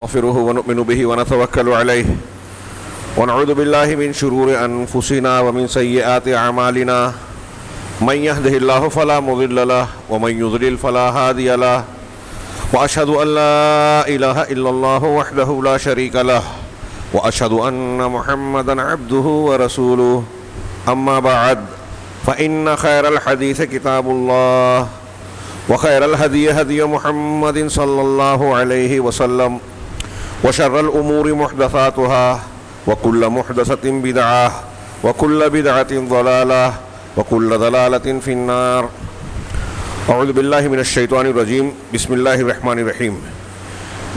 نستغفره ونؤمن به ونتوكل عليه ونعوذ بالله من شرور أنفسنا ومن سيئات أعمالنا من يهده الله فلا مضل له ومن يضلل فلا هادي له وأشهد أن لا إله إلا الله وحده لا شريك له وأشهد أن محمدا عبده ورسوله أما بعد فإن خير الحديث كتاب الله وخير الهدي هدي محمد صلى الله عليه وسلم وشر الأمور محدثاتها وكل محدثة بدعة وكل بدعة ضلالة وكل ضلالة في النار. أعوذ بالله من الشيطان الرجيم. بسم الله الرحمن الرحيم.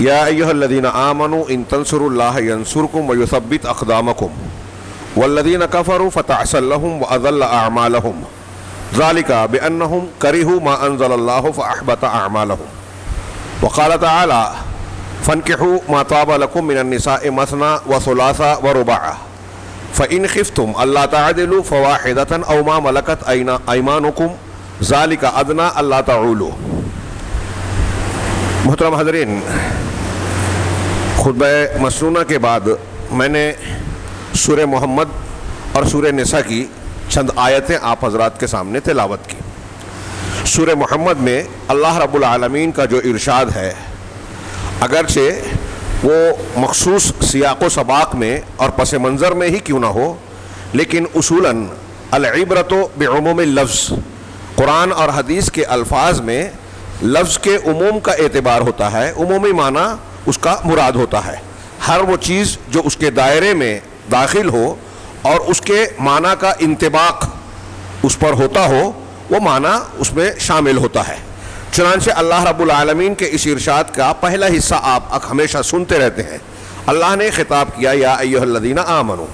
يا أيها الذين آمنوا إن تنصروا الله ينصركم ويثبت أقدامكم والذين كفروا فتعسا لهم وأضل أعمالهم ذلك بأنهم كرهوا ما أنزل الله فأحبط أعمالهم. وقال تعالى فانكحوا ما طاب لكم من النساء مثنى وثلاث ورباع فإن خفتم ألا تعدلوا فواحدة أو ما ملكت أيمانكم ذلك أدنى ألا تعولوا. محترم حضرین، خطبہ مسنونہ کے بعد میں نے سورہ محمد اور سورہ نساء کی چند آیتیں آپ حضرات کے سامنے تلاوت کی. سورہ محمد میں اللہ رب العالمین کا جو ارشاد ہے، اگرچہ وہ مخصوص سیاق و سباق میں اور پس منظر میں ہی کیوں نہ ہو، لیکن اصولاً العبرۃ بعموم اللفظ، قرآن اور حدیث کے الفاظ میں لفظ کے عموم کا اعتبار ہوتا ہے، عمومی معنی اس کا مراد ہوتا ہے. ہر وہ چیز جو اس کے دائرے میں داخل ہو اور اس کے معنی کا انطباق اس پر ہوتا ہو، وہ معنی اس میں شامل ہوتا ہے. چنانچہ اللہ رب العالمین کے اس ارشاد کا پہلا حصہ آپ ہمیشہ سنتے رہتے ہیں. اللہ نے خطاب کیا یا ایھا الذین آمنو،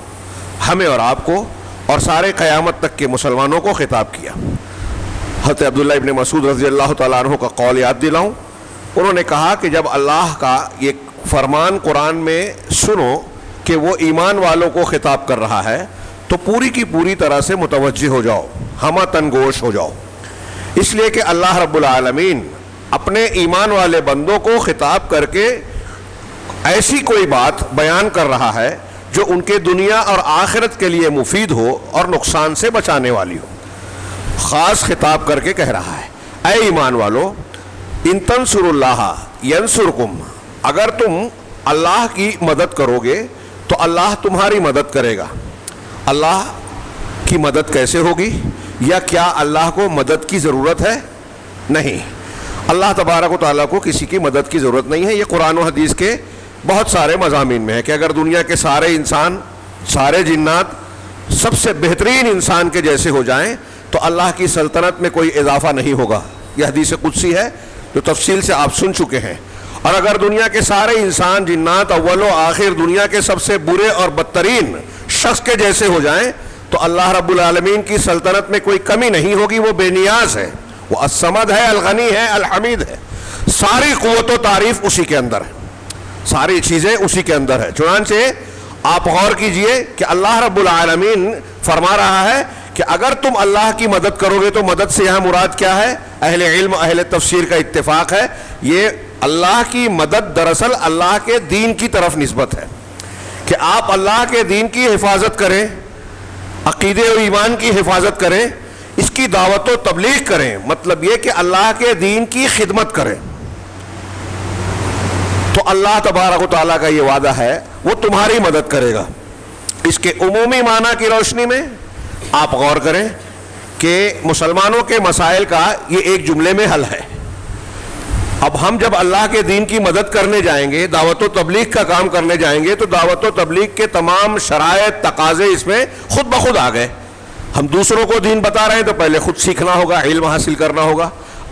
ہمیں اور آپ کو اور سارے قیامت تک کے مسلمانوں کو خطاب کیا. حضرت عبداللہ ابن مسعود رضی اللہ تعالیٰ عنہ کا قول یاد دلاؤں. انہوں نے کہا کہ جب اللہ کا یہ فرمان قرآن میں سنو کہ وہ ایمان والوں کو خطاب کر رہا ہے تو پوری کی پوری طرح سے متوجہ ہو جاؤ، ہمہ تنگوش ہو جاؤ، اس لیے کہ اللہ رب العالمین اپنے ایمان والے بندوں کو خطاب کر کے ایسی کوئی بات بیان کر رہا ہے جو ان کے دنیا اور آخرت کے لیے مفید ہو اور نقصان سے بچانے والی ہو. خاص خطاب کر کے کہہ رہا ہے اے ایمان والو، ان تنصروا اللہ ینصرکم، اگر تم اللہ کی مدد کرو گے تو اللہ تمہاری مدد کرے گا. اللہ کی مدد کیسے ہوگی؟ یا کیا اللہ کو مدد کی ضرورت ہے؟ نہیں، اللہ تبارک و تعالیٰ کو کسی کی مدد کی ضرورت نہیں ہے. یہ قرآن و حدیث کے بہت سارے مضامین میں ہے کہ اگر دنیا کے سارے انسان، سارے جنات سب سے بہترین انسان کے جیسے ہو جائیں تو اللہ کی سلطنت میں کوئی اضافہ نہیں ہوگا. یہ حدیث قدسی ہے جو تفصیل سے آپ سن چکے ہیں. اور اگر دنیا کے سارے انسان جنات اول و آخر دنیا کے سب سے برے اور بدترین شخص کے جیسے ہو جائیں تو اللہ رب العالمین کی سلطنت میں کوئی کمی نہیں ہوگی. وہ بے نیاز ہے، وہ الصمد ہے، الغنی ہے، الحمید ہے. ساری قوت و تعریف اسی کے اندر ہے، ساری چیزیں اسی کے اندر ہے. چنانچہ آپ غور کیجئے کہ اللہ رب العالمین فرما رہا ہے کہ اگر تم اللہ کی مدد کرو گے تو مدد سے یہاں مراد کیا ہے؟ اہل علم، اہل تفسیر کا اتفاق ہے یہ اللہ کی مدد دراصل اللہ کے دین کی طرف نسبت ہے کہ آپ اللہ کے دین کی حفاظت کریں، عقیدے و ایمان کی حفاظت کریں، اس کی دعوت و تبلیغ کریں. مطلب یہ کہ اللہ کے دین کی خدمت کریں تو اللہ تبارک و تعالیٰ کا یہ وعدہ ہے وہ تمہاری مدد کرے گا. اس کے عمومی معنی کی روشنی میں آپ غور کریں کہ مسلمانوں کے مسائل کا یہ ایک جملے میں حل ہے. اب ہم جب اللہ کے دین کی مدد کرنے جائیں گے، دعوت و تبلیغ کا کام کرنے جائیں گے تو دعوت و تبلیغ کے تمام شرائط، تقاضے اس میں خود بخود آ گئے. ہم دوسروں کو دین بتا رہے ہیں تو پہلے خود سیکھنا ہوگا، علم حاصل کرنا ہوگا،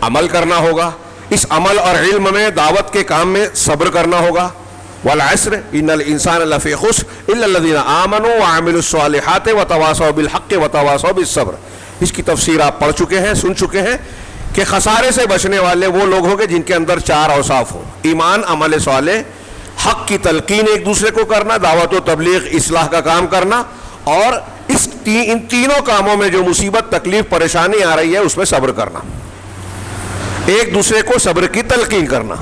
عمل کرنا ہوگا. اس عمل اور علم میں، دعوت کے کام میں صبر کرنا ہوگا. والعصر ان الانسان لفی خسر الا الذین آمنوا وعملوا الصالحات وتواصوا بالحق وتواصوا بالصبر. اس کی تفسیر آپ پڑھ چکے ہیں، سن چکے ہیں کہ خسارے سے بچنے والے وہ لوگ ہوں گے جن کے اندر چار اوصاف ہوں: ایمان، عمل صالح، حق کی تلقین ایک دوسرے کو کرنا، دعوت و تبلیغ، اصلاح کا کام کرنا، اور ان تینوں کاموں میں جو مصیبت، تکلیف، پریشانی آ رہی ہے اس میں صبر کرنا، ایک دوسرے کو صبر کی تلقین کرنا.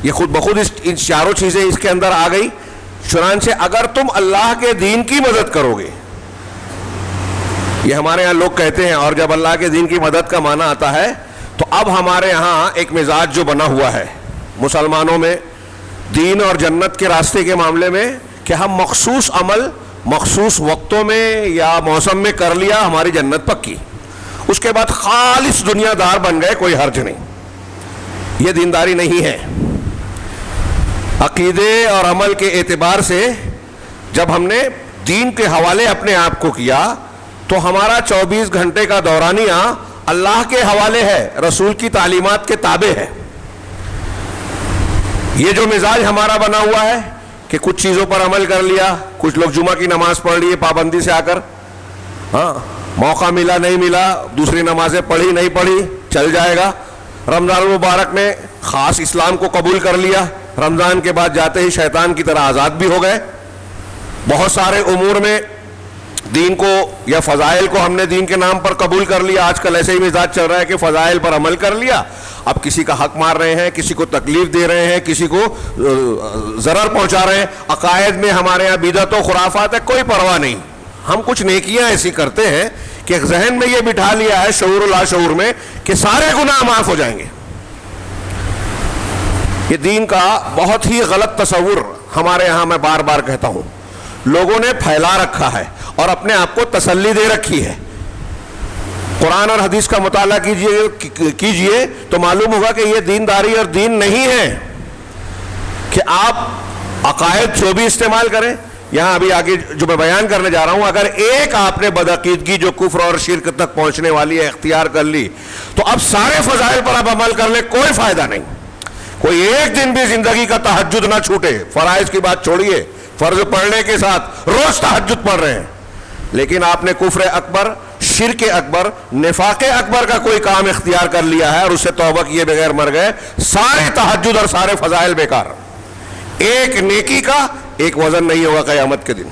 یہ خود بخود ان چاروں چیزیں اس کے اندر آ گئی. چنانچہ اگر تم اللہ کے دین کی مدد کرو گے, یہ ہمارے یہاں لوگ کہتے ہیں, اور جب اللہ کے دین کی مدد کا معنی آتا ہے تو اب ہمارے یہاں ایک مزاج جو بنا ہوا ہے مسلمانوں میں دین اور جنت کے راستے کے معاملے میں, کہ ہم مخصوص عمل مخصوص وقتوں میں یا موسم میں کر لیا ہماری جنت پکی, اس کے بعد خالص دنیا دار بن گئے, کوئی حرج نہیں. یہ دینداری نہیں ہے. عقیدے اور عمل کے اعتبار سے جب ہم نے دین کے حوالے اپنے آپ کو کیا تو ہمارا 24 گھنٹے کا دورانیہ اللہ کے حوالے ہے, رسول کی تعلیمات کے تابع ہے. یہ جو مزاج ہمارا بنا ہوا ہے کہ کچھ چیزوں پر عمل کر لیا, کچھ لوگ جمعہ کی نماز پڑھ لیے پابندی سے آ کر, ہاں موقع ملا نہیں ملا, دوسری نمازیں پڑھی نہیں پڑھی چل جائے گا. رمضان المبارک میں خاص اسلام کو قبول کر لیا, رمضان کے بعد جاتے ہی شیطان کی طرح آزاد بھی ہو گئے. بہت سارے امور میں دین کو یا فضائل کو ہم نے دین کے نام پر قبول کر لیا. آج کل ایسے ہی مزاج چل رہا ہے کہ فضائل پر عمل کر لیا, اب کسی کا حق مار رہے ہیں, کسی کو تکلیف دے رہے ہیں, کسی کو ضرر پہنچا رہے ہیں. عقائد میں ہمارے یہاں بدعت و خرافات ہے, کوئی پرواہ نہیں. ہم کچھ نیکیاں ایسی کرتے ہیں کہ ذہن میں یہ بٹھا لیا ہے شعور و لاشعور میں کہ سارے گناہ معاف ہو جائیں گے. یہ دین کا بہت ہی غلط تصور ہمارے یہاں, میں بار بار کہتا ہوں, لوگوں نے پھیلا رکھا ہے اور اپنے آپ کو تسلی دے رکھی ہے. قرآن اور حدیث کا مطالعہ کیجئے تو معلوم ہوگا کہ یہ دینداری اور دین نہیں ہے کہ آپ عقائد جو بھی استعمال کریں. یہاں ابھی آگے جو میں بیان کرنے جا رہا ہوں, اگر ایک آپ نے بدعقیدگی جو کفر اور شرک تک پہنچنے والی ہے اختیار کر لی تو اب سارے فضائل پر آپ عمل کر لیں, کوئی فائدہ نہیں. کوئی ایک دن بھی زندگی کا تہجد نہ چھوٹے, فرائض کی بات چھوڑیے, فرض پڑھنے کے ساتھ روز تہجد پڑھ رہے ہیں, لیکن آپ نے کفر اکبر, شرک اکبر, نفاق اکبر کا کوئی کام اختیار کر لیا ہے اور اس سے توبہ کیے بغیر مر گئے, سارے تہجد اور سارے فضائل بیکار. ایک نیکی کا ایک وزن نہیں ہوگا قیامت کے دن.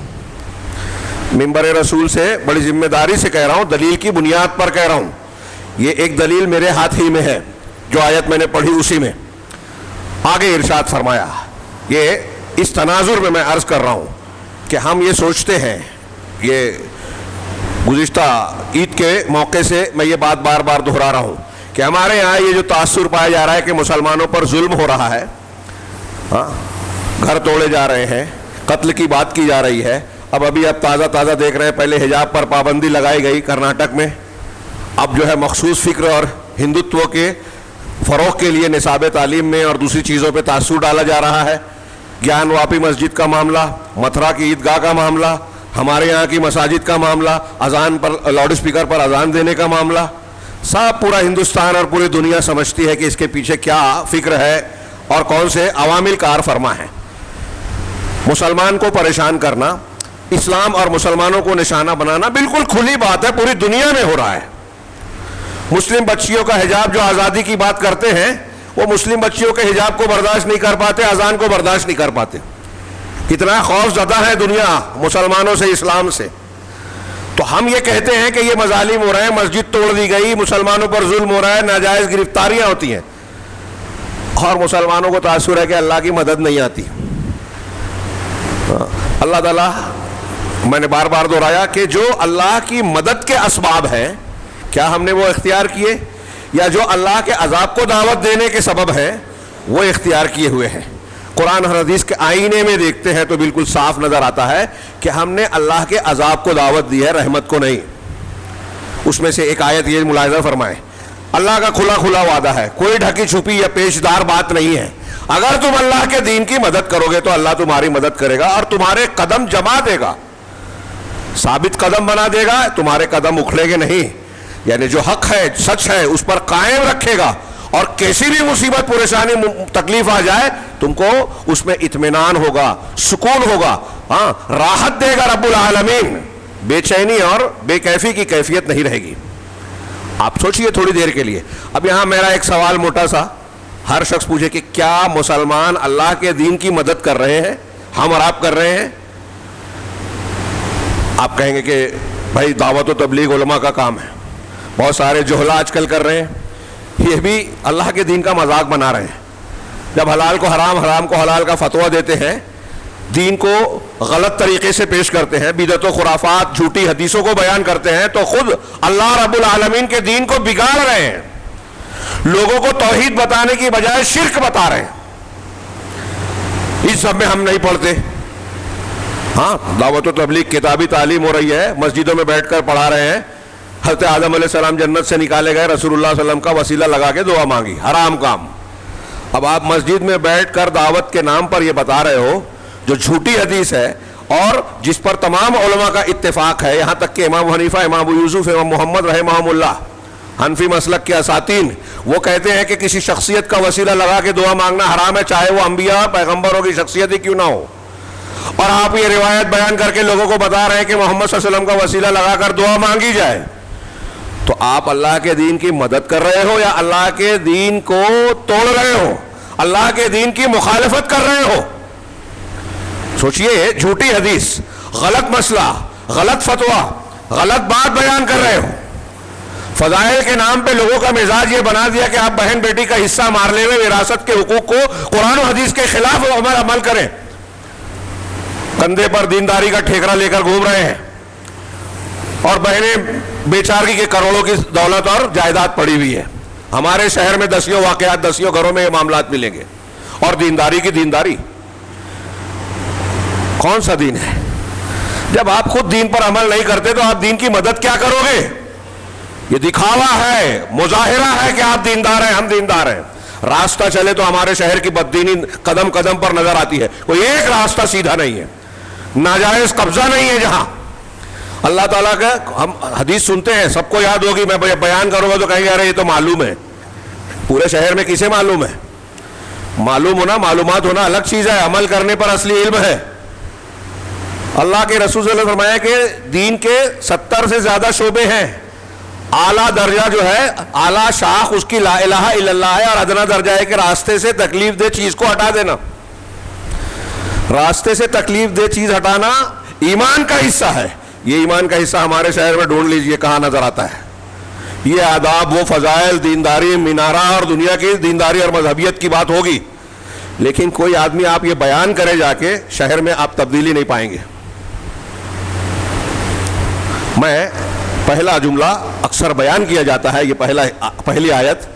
منبر رسول سے بڑی ذمہ داری سے کہہ رہا ہوں, دلیل کی بنیاد پر کہہ رہا ہوں. یہ ایک دلیل میرے ہاتھ ہی میں ہے, جو آیت میں نے پڑھی اسی میں. آگے ارشاد فرمایا, یہ اس تناظر میں عرض کر رہا ہوں کہ ہم یہ سوچتے ہیں, یہ گزشتہ عید کے موقع سے میں یہ بات بار بار دہرا رہا ہوں کہ ہمارے یہاں یہ جو تاثر پایا جا رہا ہے کہ مسلمانوں پر ظلم ہو رہا ہے, ہاں گھر توڑے جا رہے ہیں, قتل کی بات کی جا رہی ہے. اب تازہ دیکھ رہے ہیں, پہلے حجاب پر پابندی لگائی گئی کرناٹک میں, اب جو ہے مخصوص فکر اور ہندوتو کے فروغ کے لیے نصاب تعلیم میں اور دوسری چیزوں پہ تاثر ڈالا جا رہا ہے. گیان واپی مسجد کا معاملہ, متھرا کی عیدگاہ کا معاملہ, ہمارے یہاں کی مساجد کا معاملہ, اذان پر لاؤڈ اسپیکر پر اذان دینے کا معاملہ, سب پورا ہندوستان اور پوری دنیا سمجھتی ہے کہ اس کے پیچھے کیا فکر ہے اور کون سے عوامل کار فرما ہے. مسلمان کو پریشان کرنا, اسلام اور مسلمانوں کو نشانہ بنانا بالکل کھلی بات ہے, پوری دنیا میں ہو رہا ہے. مسلم بچیوں کا حجاب جو آزادی کی بات کرتے ہیں, وہ مسلم بچیوں کے حجاب کو برداشت نہیں کر پاتے, اذان کو برداشت نہیں کر پاتے. کتنا خوف زدہ ہے دنیا مسلمانوں سے, اسلام سے. تو ہم یہ کہتے ہیں کہ یہ مظالم ہو رہے ہیں, مسجد توڑ دی گئی, مسلمانوں پر ظلم ہو رہا ہے, ناجائز گرفتاریاں ہوتی ہیں, اور مسلمانوں کو تاثر ہے کہ اللہ کی مدد نہیں آتی. اللہ تعالیٰ, میں نے بار بار دہرایا کہ جو اللہ کی مدد کے اسباب ہیں, کیا ہم نے وہ اختیار کیے, یا جو اللہ کے عذاب کو دعوت دینے کے سبب ہیں وہ اختیار کیے ہوئے ہیں. قرآن اور حدیث کے آئینے میں دیکھتے ہیں تو بالکل صاف نظر آتا ہے کہ ہم نے اللہ کے عذاب کو دعوت دی ہے, رحمت کو نہیں. اس میں سے ایک آیت یہ ملاحظہ فرمائے, اللہ کا کھلا کھلا وعدہ ہے, کوئی ڈھکی چھپی یا پیشدار بات نہیں ہے. اگر تم اللہ کے دین کی مدد کرو گے تو اللہ تمہاری مدد کرے گا اور تمہارے قدم جما دے گا, ثابت قدم بنا دے گا, تمہارے قدم اکھڑے گے نہیں. یعنی جو حق ہے, سچ ہے, اس پر قائم رکھے گا, اور کیسی بھی مصیبت پریشانی تکلیف آ جائے تم کو اس میں اطمینان ہوگا, سکون ہوگا, ہاں راحت دے گا رب العالمین. بے چینی اور بے کیفی کی کیفیت نہیں رہے گی. آپ سوچئے تھوڑی دیر کے لیے. اب یہاں میرا ایک سوال موٹا سا, ہر شخص پوچھے کہ کیا مسلمان اللہ کے دین کی مدد کر رہے ہیں؟ ہم اور آپ کر رہے ہیں؟ آپ کہیں گے کہ بھائی دعوت و تبلیغ علماء کا کام ہے, بہت سارے جہلا آج کل کر رہے ہیں, یہ بھی اللہ کے دین کا مذاق بنا رہے ہیں. جب حلال کو حرام، حرام کو حلال کا فتویٰ دیتے ہیں، دین کو غلط طریقے سے پیش کرتے ہیں، بدعت و خرافات، جھوٹی حدیثوں کو بیان کرتے ہیں، تو خود اللہ رب العالمین کے دین کو بگاڑ رہے ہیں، لوگوں کو توحید بتانے کی بجائے شرک بتا رہے ہیں۔ اس سب میں ہم نہیں پڑھتے، ہاں دعوت و تبلیغ کتابی تعلیم ہو رہی ہے، مسجدوں میں بیٹھ کر پڑھا رہے ہیں، حضرت آدم علیہ السلام جنت سے نکالے گئے، رسول اللہ صلی اللہ علیہ وسلم کا وسیلہ لگا کے دعا مانگی، حرام کام۔ اب آپ مسجد میں بیٹھ کر دعوت کے نام پر یہ بتا رہے ہو جو جھوٹی حدیث ہے اور جس پر تمام علماء کا اتفاق ہے، یہاں تک کہ امام حنیفہ، امام ابو یوسف، امام محمد رحمہم اللہ، حنفی مسلک کے اساتین، وہ کہتے ہیں کہ کسی شخصیت کا وسیلہ لگا کے دعا مانگنا حرام ہے، چاہے وہ انبیاء پیغمبروں کی شخصیت ہی کیوں نہ ہو۔ اور آپ یہ روایت بیان کر کے لوگوں کو بتا رہے ہیں کہ محمد صلی اللہ علیہ وسلم کا وسیلہ لگا کر دعا مانگی جائے، تو آپ اللہ کے دین کی مدد کر رہے ہو یا اللہ کے دین کو توڑ رہے ہو، اللہ کے دین کی مخالفت کر رہے ہو؟ سوچئے، جھوٹی حدیث، غلط مسئلہ، غلط فتویٰ، غلط بات بیان کر رہے ہو، فضائل کے نام پہ لوگوں کا مزاج یہ بنا دیا کہ آپ بہن بیٹی کا حصہ مارنے میں وراثت کے حقوق کو قرآن و حدیث کے خلاف عمل کریں، کندھے پر دینداری کا ٹھیکرا لے کر گھوم رہے ہیں، اور بہنیں بیچارگی کے کروڑوں کی دولت اور جائیداد پڑی ہوئی ہے۔ ہمارے شہر میں دسیوں واقعات، دسیوں گھروں میں یہ معاملات ملیں گے، اور دینداری کی دینداری کون سا دین ہے؟ جب آپ خود دین پر عمل نہیں کرتے تو آپ دین کی مدد کیا کرو گے؟ یہ دکھاوا ہے، مظاہرہ ہے کہ آپ دیندار ہیں، ہم دیندار ہیں۔ راستہ چلے تو ہمارے شہر کی بددینی قدم قدم پر نظر آتی ہے، کوئی ایک راستہ سیدھا نہیں ہے، ناجائز قبضہ نہیں ہے جہاں۔ اللہ تعالیٰ کا ہم حدیث سنتے ہیں، سب کو یاد ہوگی، میں بیان کروں گا تو کہیں گے ارے یہ تو معلوم ہے۔ پورے شہر میں کسے معلوم ہے؟ معلوم ہونا، معلومات ہونا الگ چیز ہے، عمل کرنے پر اصلی علم ہے۔ اللہ کے رسول صلی اللہ علیہ وسلم فرمایا کہ دین کے 70 سے زیادہ شعبے ہیں، اعلیٰ درجہ جو ہے، اعلیٰ شاخ اس کی لا الہ الا اللہ ہے، اور ادنا درجہ ہے کہ راستے سے تکلیف دہ چیز کو ہٹا دینا۔ راستے سے تکلیف دہ چیز ہٹانا ایمان کا حصہ ہے۔ یہ ایمان کا حصہ ہمارے شہر میں ڈھونڈ لیجئے کہاں نظر آتا ہے۔ یہ آداب، وہ فضائل، دینداری، مینارہ اور دنیا کی دینداری اور مذہبیت کی بات ہوگی، لیکن کوئی آدمی آپ یہ بیان کرے جا کے شہر میں آپ تبدیلی نہیں پائیں گے۔ میں پہلا جملہ اکثر بیان کیا جاتا ہے، یہ پہلی آیت،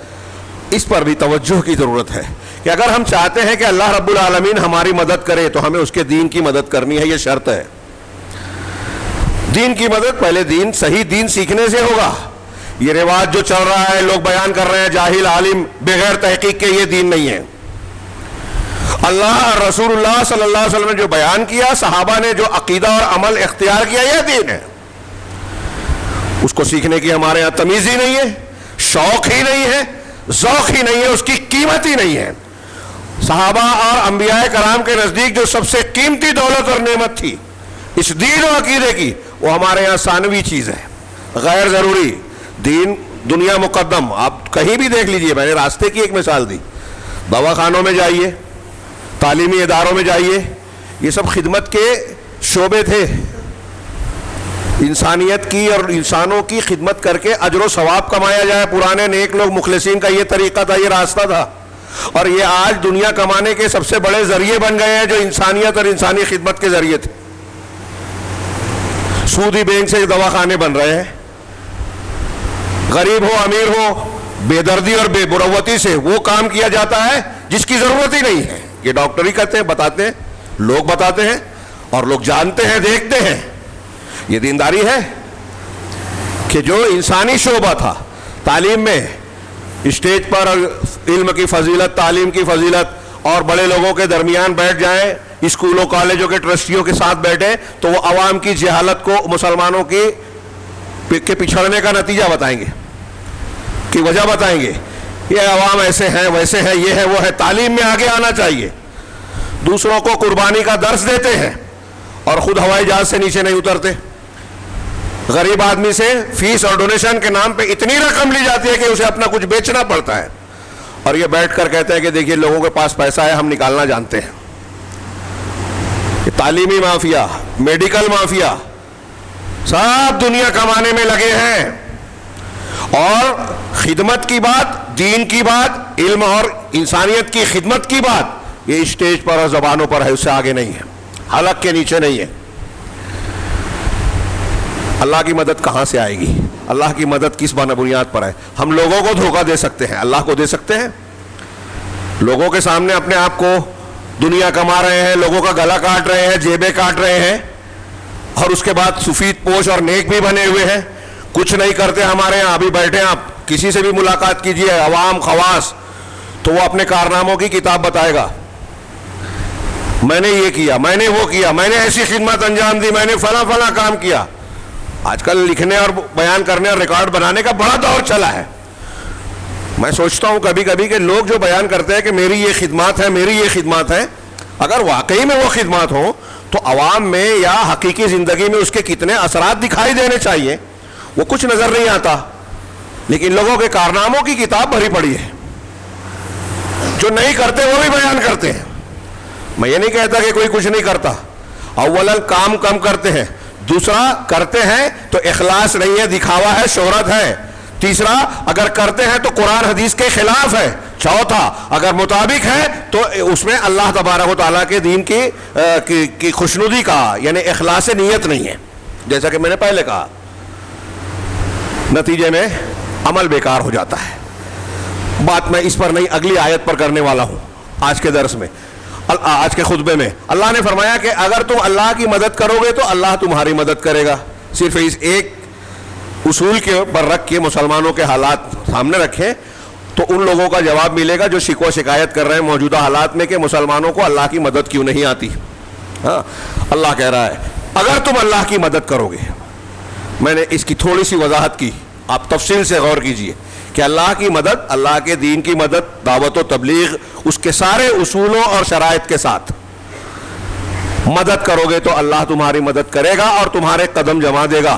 اس پر بھی توجہ کی ضرورت ہے کہ اگر ہم چاہتے ہیں کہ اللہ رب العالمین ہماری مدد کرے تو ہمیں اس کے دین کی مدد کرنی ہے، یہ شرط ہے۔ دین کی مدد پہلے دین، صحیح دین سیکھنے سے ہوگا۔ یہ رواج جو چل رہا ہے، لوگ بیان کر رہے ہیں جاہل عالم بغیر تحقیق کے، یہ دین نہیں ہے۔ اللہ اور رسول اللہ صلی اللہ علیہ وسلم نے جو بیان کیا، صحابہ نے جو عقیدہ اور عمل اختیار کیا، یہ دین ہے۔ اس کو سیکھنے کی ہمارے ہاں تمیز ہی نہیں ہے، شوق ہی نہیں ہے، ذوق ہی نہیں ہے، اس کی قیمت ہی نہیں ہے۔ صحابہ اور انبیاء کرام کے نزدیک جو سب سے قیمتی دولت اور نعمت تھی اس دین و عقیدے کی، وہ ہمارے یہاں ثانوی چیز ہے، غیر ضروری۔ دین دنیا مقدم۔ آپ کہیں بھی دیکھ لیجئے، میں نے راستے کی ایک مثال دی، دواخانوں میں جائیے، تعلیمی اداروں میں جائیے، یہ سب خدمت کے شعبے تھے، انسانیت کی اور انسانوں کی خدمت کر کے اجر و ثواب کمایا جائے۔ پرانے نیک لوگ مخلصین کا یہ طریقہ تھا، یہ راستہ تھا، اور یہ آج دنیا کمانے کے سب سے بڑے ذریعے بن گئے ہیں جو انسانیت اور انسانی خدمت کے ذریعے تھے۔ سودی بینک سے دواخانے بن رہے ہیں، غریب ہو امیر ہو، بے دردی اور بے مروتی سے وہ کام کیا جاتا ہے جس کی ضرورت ہی نہیں ہے۔ یہ ڈاکٹر ہی کہتے ہیں، بتاتے ہیں، لوگ بتاتے ہیں، اور لوگ جانتے ہیں، دیکھتے ہیں۔ یہ دینداری ہے کہ جو انسانی شعبہ تھا تعلیم میں، اسٹیج پر علم کی فضیلت، تعلیم کی فضیلت، اور بڑے لوگوں کے درمیان بیٹھ جائیں، اسکولوں کالجوں کے ٹرسٹیوں کے ساتھ بیٹھیں تو وہ عوام کی جہالت کو، مسلمانوں کے پچھڑنے کا نتیجہ بتائیں گے، کی وجہ بتائیں گے، یہ عوام ایسے ہیں، ویسے ہیں، یہ ہے، وہ ہے۔ تعلیم میں آگے آنا چاہیے، دوسروں کو قربانی کا درس دیتے ہیں اور خود ہوائی جہاز سے نیچے نہیں اترتے۔ غریب آدمی سے فیس اور ڈونیشن کے نام پہ اتنی رقم لی جاتی ہے کہ اسے اپنا کچھ بیچنا پڑتا ہے، اور یہ بیٹھ کر کہتے ہیں کہ دیکھیے لوگوں کے پاس پیسہ ہے، ہم نکالنا جانتے ہیں۔ تعلیمی مافیا، میڈیکل مافیا، سب دنیا کمانے میں لگے ہیں، اور خدمت کی بات، دین کی بات علم اور انسانیت کی خدمت کی بات یہ اسٹیج پر اور زبانوں پر ہے، اس سے آگے نہیں ہے، حلق کے نیچے نہیں ہے۔ اللہ کی مدد کہاں سے آئے گی؟ اللہ کی مدد کس بنیاد پر ہے؟ ہم لوگوں کو دھوکہ دے سکتے ہیں، اللہ کو دے سکتے ہیں؟ لوگوں کے سامنے اپنے آپ کو دنیا کما رہے ہیں، لوگوں کا گلا کاٹ رہے ہیں، جیبیں کاٹ رہے ہیں، اور اس کے بعد سفید پوش اور نیک بھی بنے ہوئے ہیں، کچھ نہیں کرتے ہمارے یہاں۔ ابھی بیٹھے ہیں آپ، کسی سے بھی ملاقات کیجئے، عوام خواص، تو وہ اپنے کارناموں کی کتاب بتائے گا، میں نے یہ کیا، میں نے وہ کیا، میں نے ایسی خدمت انجام دی، میں نے فلاں فلاں کام کیا۔ آج کل لکھنے اور بیان کرنے اور ریکارڈ بنانے کا بڑا دور چلا ہے۔ میں سوچتا ہوں کبھی کبھی کہ لوگ جو بیان کرتے ہیں کہ میری یہ خدمات ہے، میری یہ خدمات ہے، اگر واقعی میں وہ خدمات ہوں تو عوام میں یا حقیقی زندگی میں اس کے کتنے اثرات دکھائی دینے چاہیے، وہ کچھ نظر نہیں آتا، لیکن لوگوں کے کارناموں کی کتاب بھری پڑی ہے۔ جو نہیں کرتے وہ بھی بیان کرتے ہیں۔ میں یہ نہیں کہتا کہ کوئی کچھ نہیں کرتا، اولا کام کم کرتے ہیں، دوسرا کرتے ہیں تو اخلاص نہیں ہے، دکھاوا ہے، شہرت ہے، تیسرا اگر کرتے ہیں تو قرآن حدیث کے خلاف ہے، چوتھا اگر مطابق ہے تو اس میں اللہ تبارک و تعالیٰ کے دین کی خوشنودی کا یعنی اخلاص نیت نہیں ہے، جیسا کہ میں نے پہلے کہا، نتیجے میں عمل بیکار ہو جاتا ہے۔ بات میں اس پر نہیں، اگلی آیت پر کرنے والا ہوں آج کے درس میں، آج کے خطبے میں۔ اللہ نے فرمایا کہ اگر تم اللہ کی مدد کرو گے تو اللہ تمہاری مدد کرے گا۔ صرف اس ایک اصول کے پر رکھ کے مسلمانوں کے حالات سامنے رکھیں تو ان لوگوں کا جواب ملے گا جو شکوہ شکایت کر رہے ہیں موجودہ حالات میں کہ مسلمانوں کو اللہ کی مدد کیوں نہیں آتی۔ ہاں، اللہ کہہ رہا ہے اگر تم اللہ کی مدد کرو گے۔ میں نے اس کی تھوڑی سی وضاحت کی، آپ تفصیل سے غور کیجئے کہ اللہ کی مدد، اللہ کے دین کی مدد، دعوت و تبلیغ، اس کے سارے اصولوں اور شرائط کے ساتھ مدد کرو گے تو اللہ تمہاری مدد کرے گا اور تمہارے قدم جما دے گا۔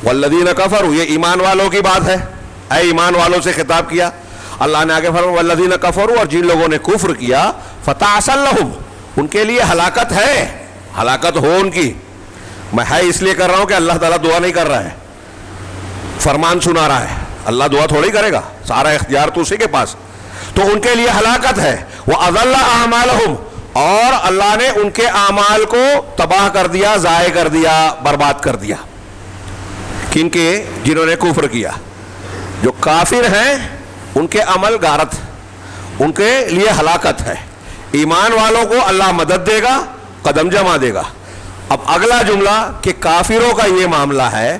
والذین کفروا، یہ ایمان والوں کی بات ہے، اے ایمان والوں سے خطاب کیا۔ اللہ نے آگے فرمایا والذین کفروا، اور جن لوگوں نے کفر کیا، فتعسل لہم، ان کے لیے ہلاکت ہے، ہلاکت ہو ان کی۔ میں ہے اس لیے کر رہا ہوں کہ اللہ تعالیٰ دعا نہیں کر رہا ہے، فرمان سنا رہا ہے، اللہ دعا تھوڑی کرے گا، سارا اختیار تو اسی کے پاس۔ تو ان کے لیے ہلاکت ہے، وَأَضَلَّ أَعْمَالَهُمْ، اور اللہ نے ان کے اعمال کو تباہ کر دیا، ضائع کر دیا، برباد کر دیا۔ کن کے؟ جنہوں نے کفر کیا۔ جو کافر ہیں ان کے عمل غارت، ان کے لیے ہلاکت ہے۔ ایمان والوں کو اللہ مدد دے گا، قدم جما دے گا۔ اب اگلا جملہ کہ کافروں کا یہ معاملہ ہے،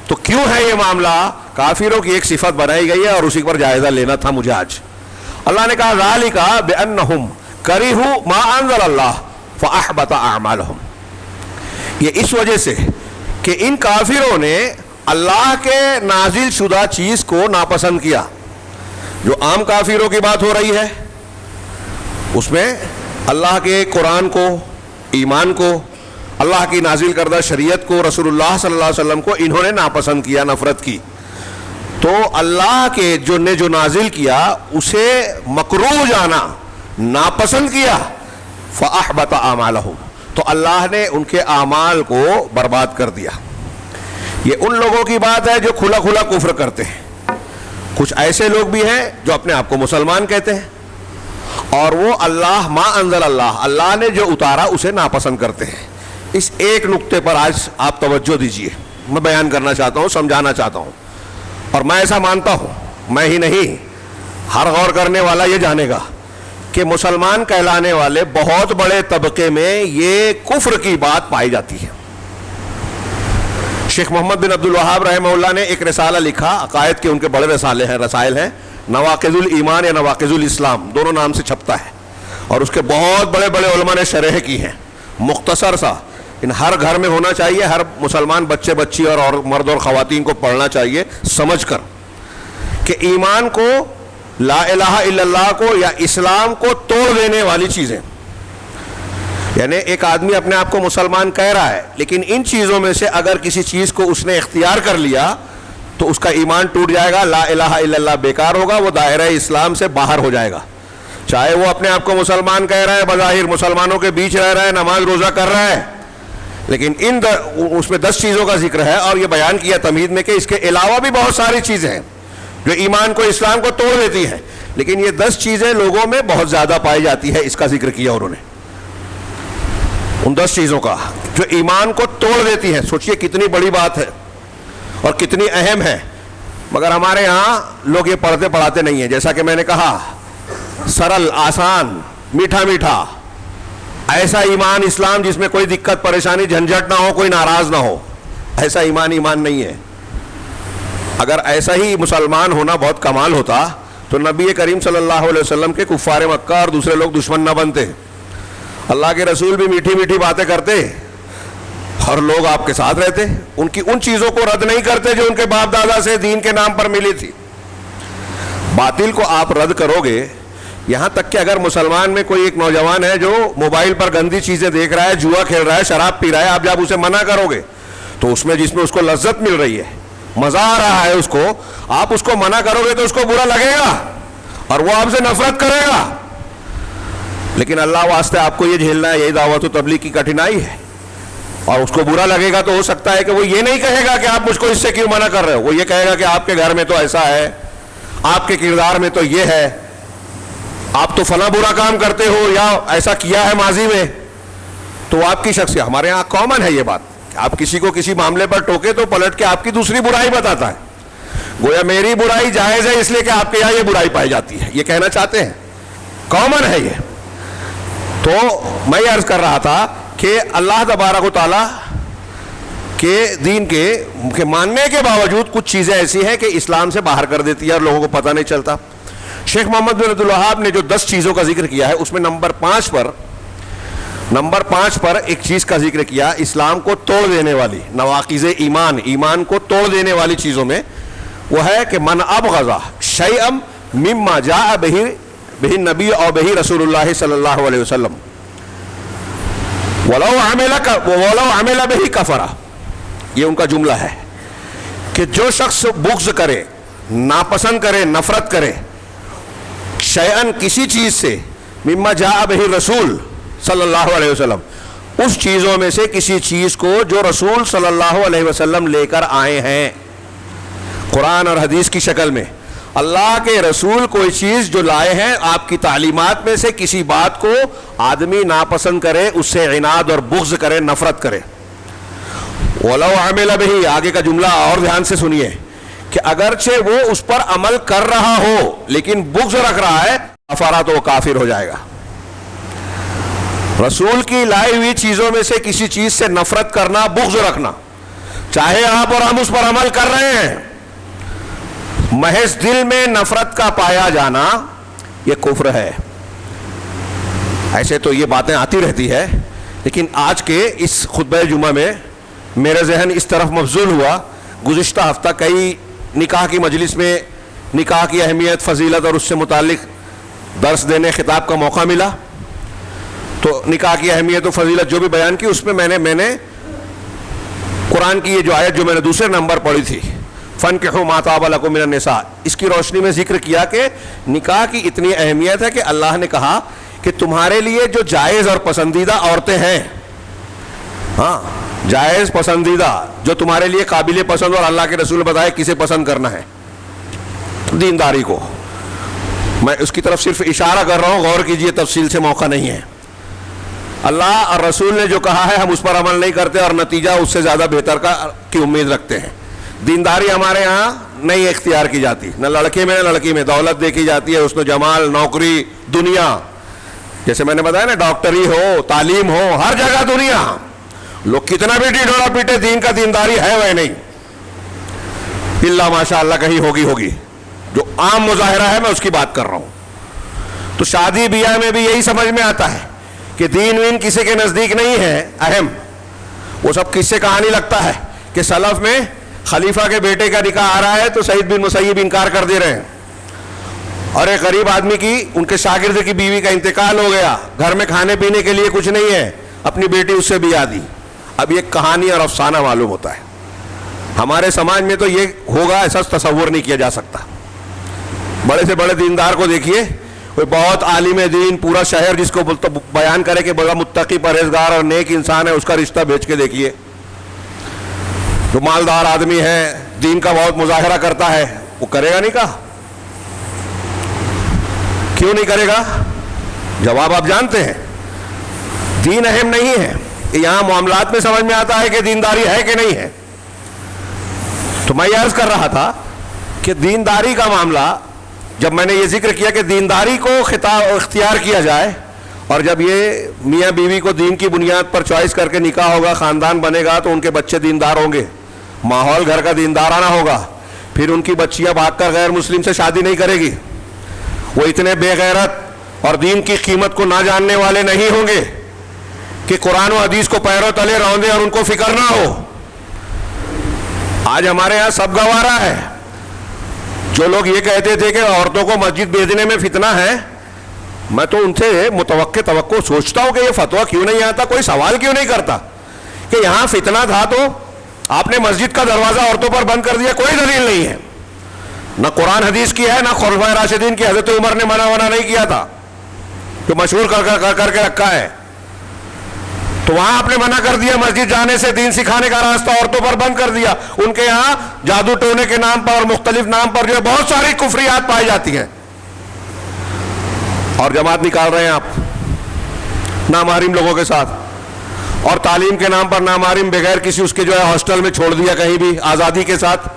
تو کیوں ہے یہ معاملہ؟ کافروں کی ایک صفت بنائی گئی ہے اور اسی پر جائزہ لینا تھا مجھے آج۔ اللہ نے کہا ذالک بأنہم کرہوا ما انزل اللہ فاحبط اعمالہم، یہ اس وجہ سے کہ ان کافروں نے اللہ کے نازل شدہ چیز کو ناپسند کیا۔ جو عام کافروں کی بات ہو رہی ہے اس میں اللہ کے قرآن کو، ایمان کو، اللہ کی نازل کردہ شریعت کو، رسول اللہ صلی اللہ علیہ وسلم کو انہوں نے ناپسند کیا، نفرت کی۔ تو اللہ کے جو نے جو نازل کیا اسے مکروہ جانا، ناپسند کیا، فأحبط اعمالہم، تو اللہ نے ان کے اعمال کو برباد کر دیا۔ یہ ان لوگوں کی بات ہے جو کھلا کھلا کفر کرتے ہیں۔ کچھ ایسے لوگ بھی ہیں جو اپنے آپ کو مسلمان کہتے ہیں اور وہ اللہ ما انزل اللہ، اللہ نے جو اتارا اسے ناپسند کرتے ہیں۔ اس ایک نقطے پر آج آپ توجہ دیجئے، میں بیان کرنا چاہتا ہوں، سمجھانا چاہتا ہوں، اور میں ایسا مانتا ہوں، میں ہی نہیں، ہر غور کرنے والا یہ جانے گا کہ مسلمان کہلانے والے بہت بڑے طبقے میں یہ کفر کی بات پائی جاتی ہے۔ شیخ محمد بن عبد الوہاب رحمہ اللہ نے ایک رسالہ لکھا، عقائد کے ان کے بڑے رسائل ہیں، نواقض الایمان یا نواقض الاسلام، دونوں نام سے چھپتا ہے، اور اس کے بہت بڑے بڑے علماء نے شرح کی ہیں، مختصر سا، ان ہر گھر میں ہونا چاہیے، ہر مسلمان بچے بچی اور مرد اور خواتین کو پڑھنا چاہیے سمجھ کر کہ ایمان کو، لا الہ الا اللہ کو یا اسلام کو توڑ دینے والی چیزیں، یعنی ایک آدمی اپنے آپ کو مسلمان کہہ رہا ہے لیکن ان چیزوں میں سے اگر کسی چیز کو اس نے اختیار کر لیا تو اس کا ایمان ٹوٹ جائے گا، لا الہ الا اللہ بیکار ہوگا، وہ دائرہ اسلام سے باہر ہو جائے گا۔ چاہے وہ اپنے آپ کو مسلمان کہہ رہا ہے، بظاہر مسلمانوں کے بیچ رہ رہا ہے، نماز روزہ کر رہا ہے، لیکن اس میں 10 چیزوں کا ذکر ہے اور یہ بیان کیا تمہید میں کہ اس کے علاوہ بھی بہت ساری چیزیں ہیں جو ایمان کو، اسلام کو توڑ دیتی ہیں، لیکن یہ 10 چیزیں لوگوں میں بہت زیادہ پائی جاتی ہے، اس کا ذکر کیا انہوں نے، ان 10 چیزوں کا جو ایمان کو توڑ دیتی ہیں. سوچئے کتنی بڑی بات ہے اور کتنی اہم ہے، مگر ہمارے یہاں لوگ یہ پڑھتے پڑھاتے نہیں ہیں. جیسا کہ میں نے کہا، سرل، آسان، میٹھا میٹھا، ایسا ایمان اسلام جس میں کوئی دقت پریشانی جھنجھٹ نہ ہو، کوئی ناراض نہ ہو، ایسا ایمان نہیں ہے. اگر ایسا ہی مسلمان ہونا بہت کمال ہوتا تو نبی کریم صلی اللہ علیہ وسلم کے کفار مکہ اور دوسرے لوگ دشمن نہ بنتے. اللہ کے رسول بھی میٹھی میٹھی باتیں کرتے اور لوگ آپ کے ساتھ رہتے، ان چیزوں کو رد نہیں کرتے جو ان کے باپ دادا سے دین کے نام پر ملی تھی. باطل کو آپ رد کرو گے، یہاں تک کہ اگر مسلمان میں کوئی ایک نوجوان ہے جو موبائل پر گندی چیزیں دیکھ رہا ہے، جوا کھیل رہا ہے، شراب پی رہا ہے، آپ جب اسے منع کرو گے تو جس میں اس کو لذت مل رہی ہے، مزہ آ رہا ہے اس کو، آپ اس کو منع کرو گے تو اس کو برا لگے گا اور وہ آپ سے نفرت کرے گا. لیکن اللہ واسطے آپ کو یہ جھیلنا ہے، یہی دعوت و تبلیغ کی کٹھنائی ہے. اور اس کو برا لگے گا تو ہو سکتا ہے کہ وہ یہ نہیں کہے گا کہ آپ مجھ کو اس سے کیوں منع کر رہے ہو، وہ یہ کہے گا کہ آپ کے گھر میں تو ایسا ہے، آپ کے کردار میں تو یہ ہے، آپ تو فلاں برا کام کرتے ہو یا ایسا کیا ہے ماضی میں. تو آپ کی شخصیت، ہمارے ہاں کامن ہے یہ بات، آپ کسی کو کسی معاملے پر ٹوکے تو پلٹ کے آپ کی دوسری برائی بتاتا ہے، گویا میری برائی جائز ہے اس لیے کہ آپ کے یہاں یہ برائی پائی جاتی ہے، یہ کہنا چاہتے ہیں. کامن ہے یہ. تو میں یہ عرض کر رہا تھا کہ اللہ تبارک و تعالی کے دین کے ماننے کے باوجود کچھ چیزیں ایسی ہیں کہ اسلام سے باہر کر دیتی ہے اور لوگوں کو پتہ نہیں چلتا. شیخ محمد بن عبد الوہاب نے جو 10 چیزوں کا ذکر کیا ہے اس میں نمبر 5 پر ایک چیز کا ذکر کیا، اسلام کو توڑ دینے والی، نواقض ایمان کو توڑ دینے والی چیزوں میں وہ ہے کہ من ابغض شیئا مما جاء بہ النبی اور بہ رسول اللہ صلی اللہ علیہ وسلم ولو عمل بہ کفر. یہ ان کا جملہ ہے کہ جو شخص بغض کرے، ناپسند کرے، نفرت کرے، شیئن کسی چیز سے، مما جاء بہ رسول صلی اللہ علیہ وسلم، اس چیزوں میں سے کسی چیز کو جو رسول صلی اللہ علیہ وسلم لے کر آئے ہیں قرآن اور حدیث کی شکل میں. اللہ کے رسول کوئی چیز جو لائے ہیں آپ کی تعلیمات میں سے کسی بات کو آدمی ناپسند کرے، اس سے عناد اور بغض کرے، نفرت کرے. وَلَوْ عَمِلَ بِهِ، آگے کا جملہ اور دھیان سے سنیے کہ اگرچہ وہ اس پر عمل کر رہا ہو لیکن بغض رکھ رہا ہے، کفارہ تو وہ کافر ہو جائے گا. رسول کی لائی ہوئی چیزوں میں سے کسی چیز سے نفرت کرنا، بغض رکھنا، چاہے آپ اور ہم اس پر عمل کر رہے ہیں، محض دل میں نفرت کا پایا جانا یہ کفر ہے. ایسے تو یہ باتیں آتی رہتی ہے، لیکن آج کے اس خطبہ جمعہ میں میرا ذہن اس طرف مبذول ہوا. گزشتہ ہفتہ کئی نکاح کی مجلس میں نکاح کی اہمیت، فضیلت اور اس سے متعلق درس دینے، خطاب کا موقع ملا. تو نکاح کی اہمیت و فضیلت جو بھی بیان کی، اس میں میں نے قرآن کی یہ جو آیت جو میں نے دوسرے نمبر پڑھی تھی، فَانْكِحُوا مَا طَابَ لَكُم مِّنَ النِّسَاءِ، اس کی روشنی میں ذکر کیا کہ نکاح کی اتنی اہمیت ہے کہ اللہ نے کہا کہ تمہارے لیے جو جائز اور پسندیدہ عورتیں ہیں، ہاں جائز پسندیدہ، جو تمہارے لیے قابل پسند، اور اللہ کے رسول نے بتایا کسے پسند کرنا ہے، دینداری کو. میں اس کی طرف صرف اشارہ کر رہا ہوں، غور کیجئے، تفصیل سے موقع نہیں ہے. اللہ اور رسول نے جو کہا ہے ہم اس پر عمل نہیں کرتے اور نتیجہ اس سے زیادہ بہتر کی امید رکھتے ہیں. دینداری ہمارے ہاں نہیں اختیار کی جاتی، نہ لڑکے میں نہ لڑکی میں. دولت دیکھی جاتی ہے، حسن و جمال، نوکری، دنیا، جیسے میں نے بتایا نا، ڈاکٹری ہو، تعلیم ہو، ہر جگہ دنیا. لوگ کتنا بھی ڈھیڈوڑا پیٹے، دین کا دینداری ہے وہ نہیں، اللہ ماشاء اللہ کہیں ہوگی. جو عام مظاہرہ ہے میں اس کی بات کر رہا ہوں. تو شادی بیاہ میں بھی یہی سمجھ میں آتا ہے کہ دین وین کسی کے نزدیک نہیں ہے اہم. وہ سب کس سے کہانی لگتا ہے کہ سلف میں خلیفہ کے بیٹے کا نکاح آ رہا ہے تو سعید بن مسیب انکار کر دے رہے ہیں، اور ایک غریب آدمی کی، ان کے شاگرد کی بیوی کا انتقال ہو گیا، گھر میں کھانے پینے کے لیے کچھ نہیں ہے، اپنی بیٹی اس سے بیاہ دی. اب یہ کہانی اور افسانہ معلوم ہوتا ہے. ہمارے سماج میں تو یہ ہوگا ایسا تصور نہیں کیا جا سکتا. بڑے سے بڑے دیندار کو دیکھیے، کوئی بہت عالم دین، پورا شہر جس کو بیان کرے کہ بڑا متقی، پرہیزگار اور نیک انسان ہے، اس کا رشتہ بھیج کے دیکھیے. جو مالدار آدمی ہے، دین کا بہت مظاہرہ کرتا ہے، وہ کرے گا نہیں کہا. کیوں نہیں کرے گا؟ جواب آپ جانتے ہیں، دین اہم نہیں ہے. یہاں معاملات میں سمجھ میں آتا ہے کہ دینداری ہے کہ نہیں ہے. تو میں یہ عرض کر رہا تھا کہ دینداری کا معاملہ، جب میں نے یہ ذکر کیا کہ دینداری کو اختیار کیا جائے، اور جب یہ میاں بیوی کو دین کی بنیاد پر چوائس کر کے نکاح ہوگا، خاندان بنے گا، تو ان کے بچے دیندار ہوں گے، ماحول گھر کا دیندارانہ ہوگا. پھر ان کی بچیاں بھاگ کر غیر مسلم سے شادی نہیں کرے گی. وہ اتنے بے غیرت اور دین کی قیمت کو نہ جاننے والے نہیں ہوں گے کہ قرآن و حدیث کو پیروں تلے روندے اور ان کو فکر نہ ہو. آج ہمارے ہاں سب گوارا ہے. جو لوگ یہ کہتے تھے کہ عورتوں کو مسجد بھیجنے میں فتنہ ہے، میں تو ان سے توقع سوچتا ہوں کہ یہ فتویٰ کیوں نہیں آتا، کوئی سوال کیوں نہیں کرتا کہ یہاں فتنہ تھا تو آپ نے مسجد کا دروازہ عورتوں پر بند کر دیا. کوئی دلیل نہیں ہے، نہ قرآن حدیث کی ہے، نہ خلفائے راشدین کی. حضرت عمر نے منع نہیں کیا تھا، جو مشہور کر کے رکھا ہے. تو وہاں آپ نے منع کر دیا، مسجد جانے سے دین سکھانے کا راستہ عورتوں پر بند کر دیا. ان کے یہاں جادو ٹونے کے نام پر اور مختلف نام پر جو ہے بہت ساری کفریات پائی جاتی ہیں، اور جماعت نکال رہے ہیں آپ نامحرم لوگوں کے ساتھ، اور تعلیم کے نام پر نامحرم بغیر کسی اس کے جو ہے ہاسٹل میں چھوڑ دیا کہیں بھی آزادی کے ساتھ.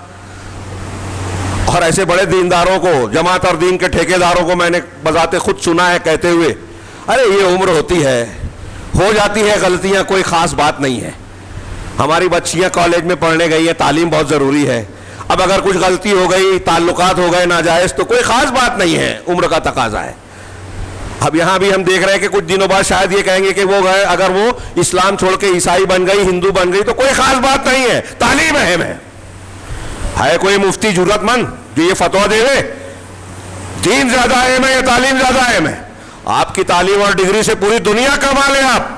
اور ایسے بڑے دینداروں کو، جماعت اور دین کے ٹھیکیداروں کو میں نے بذات خود سنا ہے کہتے ہوئے، ارے یہ عمر ہوتی ہے، ہو جاتی ہے غلطیاں، کوئی خاص بات نہیں ہے. ہماری بچیاں کالج میں پڑھنے گئی ہیں، تعلیم بہت ضروری ہے. اب اگر کچھ غلطی ہو گئی، تعلقات ہو گئے ناجائز، تو کوئی خاص بات نہیں ہے، عمر کا تقاضا ہے. اب یہاں بھی ہم دیکھ رہے ہیں کہ کچھ دنوں بعد شاید یہ کہیں گے کہ وہ گئے، اگر وہ اسلام چھوڑ کے عیسائی بن گئی، ہندو بن گئی، تو کوئی خاص بات نہیں ہے، تعلیم اہم ہے. کوئی مفتی جرأت مند جو یہ فتویٰ دے دے دین زیادہ اہم ہے یا تعلیم زیادہ اہم ہے؟ آپ کی تعلیم اور ڈگری سے پوری دنیا کما لیں آپ،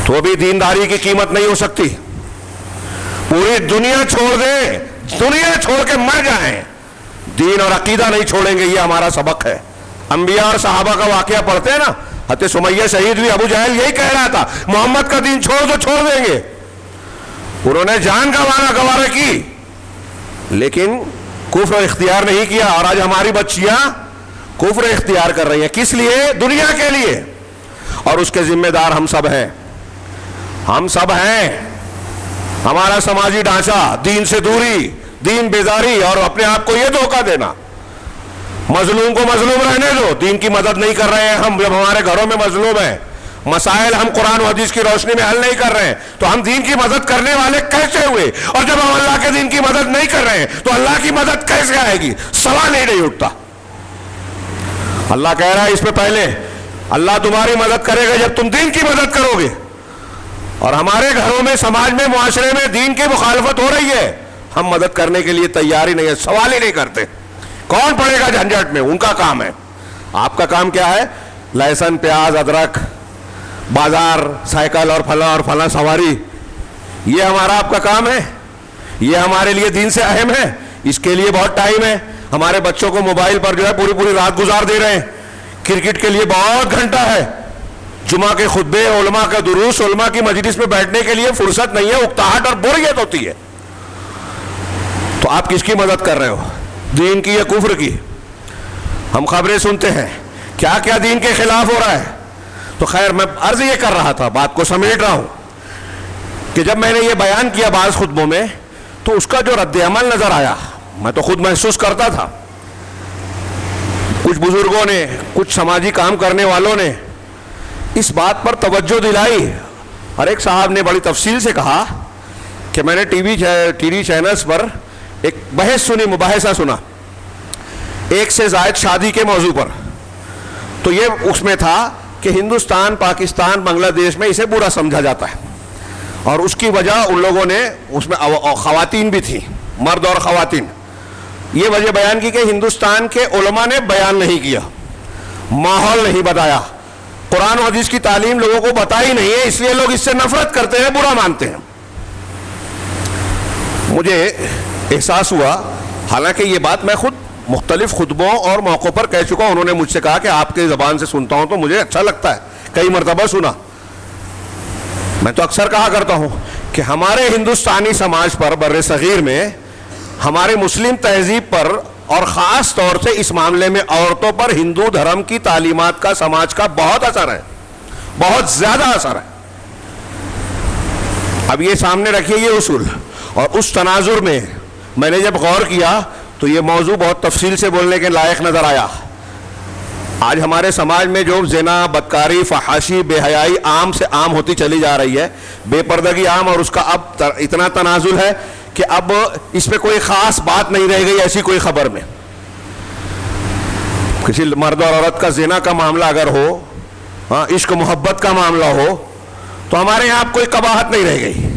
تو بھی دینداری کی قیمت نہیں ہو سکتی. پوری دنیا چھوڑ دیں، دنیا چھوڑ کے مر جائیں، دین اور عقیدہ نہیں چھوڑیں گے. یہ ہمارا سبق ہے. انبیاء اور صحابہ کا واقعہ پڑھتے ہیں نا، حضرت سمیہ شہید ہوئی، ابو جہل یہی کہہ رہا تھا، محمد کا دین چھوڑ دو، چھوڑ دیں گے. انہوں نے جان گوارا کی، لیکن کفر اختیار نہیں کیا. اور آج ہماری بچیاں کفر اختیار کر رہی ہیں. کس لیے؟ دنیا کے لیے. اور اس کے ذمہ دار ہم سب ہیں، ہم سب ہیں. ہمارا سماجی ڈھانچہ، دین سے دوری، دین بیزاری، اور اپنے آپ کو یہ دھوکہ دینا. مظلوم کو مظلوم رہنے دو، دین کی مدد نہیں کر رہے ہیں ہم. جب ہمارے گھروں میں مظلوم ہیں، مسائل ہم قرآن و حدیث کی روشنی میں حل نہیں کر رہے ہیں، تو ہم دین کی مدد کرنے والے کیسے ہوئے؟ اور جب ہم اللہ کے دین کی مدد نہیں کر رہے ہیں تو اللہ کی مدد کیسے آئے گی؟ سوال ہی نہیں اٹھتا. اللہ کہہ رہا ہے اس پہ پہلے، اللہ تمہاری مدد کرے گا جب تم دین کی مدد کرو گے. اور ہمارے گھروں میں، سماج میں، معاشرے میں دین کی مخالفت ہو رہی ہے، ہم مدد کرنے کے لیے تیار ہی نہیں ہے، سوال ہی نہیں کرتے. کون پڑے گا جھنجھٹ میں؟ ان کا کام ہے. آپ کا کام کیا ہے؟ لہسن، پیاز، ادرک، بازار، سائیکل اور فلاں سواری، یہ ہمارا آپ کا کام ہے. یہ ہمارے لیے دین سے اہم ہے، اس کے لیے بہت ٹائم ہے. ہمارے بچوں کو موبائل پر جو ہے پوری رات گزار دے رہے ہیں. کرکٹ کے لیے بہت گھنٹہ ہے. جمعہ کے خطبے، علماء کا دروس، علماء کی مجلس میں بیٹھنے کے لیے فرصت نہیں ہے، اکتاہٹ اور بوریت ہوتی ہے. تو آپ کس کی مدد کر رہے ہو؟ دین کی یا کفر کی؟ ہم خبریں سنتے ہیں کیا کیا دین کے خلاف ہو رہا ہے. تو خیر، میں عرض یہ کر رہا تھا، بات کو سمیٹ رہا ہوں، کہ جب میں نے یہ بیان کیا بعض خطبوں میں، تو اس کا جو رد عمل نظر آیا، میں تو خود محسوس کرتا تھا. کچھ بزرگوں نے، کچھ سماجی کام کرنے والوں نے اس بات پر توجہ دلائی. اور ایک صاحب نے بڑی تفصیل سے کہا کہ میں نے ٹی وی چینلز پر ایک بحث سنی، مباحثہ سنا، ایک سے زائد شادی کے موضوع پر. تو یہ اس میں تھا کہ ہندوستان، پاکستان، بنگلہ دیش میں اسے برا سمجھا جاتا ہے، اور اس کی وجہ ان لوگوں نے، اس میں خواتین بھی تھیں، مرد اور خواتین، یہ وجہ بیان کی کہ ہندوستان کے علماء نے بیان نہیں کیا، ماحول نہیں بتایا، قرآن و حدیث کی تعلیم لوگوں کو بتائی نہیں ہے، اس لیے لوگ اس سے نفرت کرتے ہیں، برا مانتے ہیں. مجھے احساس ہوا، حالانکہ یہ بات میں خود مختلف خطبوں اور موقعوں پر کہہ چکا ہوں. انہوں نے مجھ سے کہا کہ آپ کی زبان سے سنتا ہوں تو مجھے اچھا لگتا ہے، کئی مرتبہ سنا. میں تو اکثر کہا کرتا ہوں کہ ہمارے ہندوستانی سماج پر، بر صغیر میں، ہمارے مسلم تہذیب پر اور خاص طور سے اس معاملے میں عورتوں پر ہندو دھرم کی تعلیمات کا، سماج کا بہت اثر ہے، بہت زیادہ اثر ہے۔ اب یہ سامنے رکھیے یہ اصول، اور اس تناظر میں میں نے جب غور کیا تو یہ موضوع بہت تفصیل سے بولنے کے لائق نظر آیا۔ آج ہمارے سماج میں جو زنا، بدکاری، فحاشی، بے حیائی عام سے عام ہوتی چلی جا رہی ہے، بے پردگی عام، اور اس کا اب اتنا تنازل ہے کہ اب اس پہ کوئی خاص بات نہیں رہ گئی ایسی کوئی خبر میں۔ کسی مرد اور عورت کا زنا کا معاملہ اگر ہو، عشق محبت کا معاملہ ہو، تو ہمارے یہاں کوئی قباحت نہیں رہ گئی۔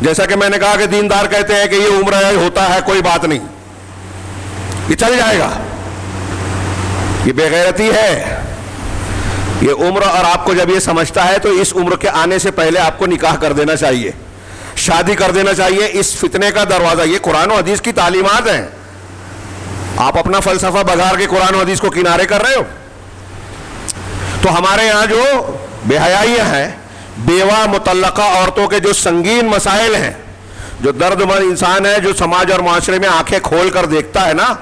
جیسا کہ میں نے کہا کہ دیندار کہتے ہیں کہ یہ عمر ہے، ہوتا ہے، کوئی بات نہیں، یہ چل جائے گا، یہ بے غیرتی ہے۔ یہ عمر، اور آپ کو جب یہ سمجھتا ہے تو اس عمر کے آنے سے پہلے آپ کو نکاح کر دینا چاہیے، شادی کر دینا چاہیے۔ اس فتنے کا دروازہ، یہ قرآن و حدیث کی تعلیمات ہیں، آپ اپنا فلسفہ بگاڑ کے قرآن و حدیث کو کنارے کر رہے ہو۔ تو ہمارے یہاں جو بے حیائیاں ہیں، بیوہ مطلقہ عورتوں کے جو سنگین مسائل ہیں، جو درد مند انسان ہے، جو سماج اور معاشرے میں آنکھیں کھول کر دیکھتا ہے نا،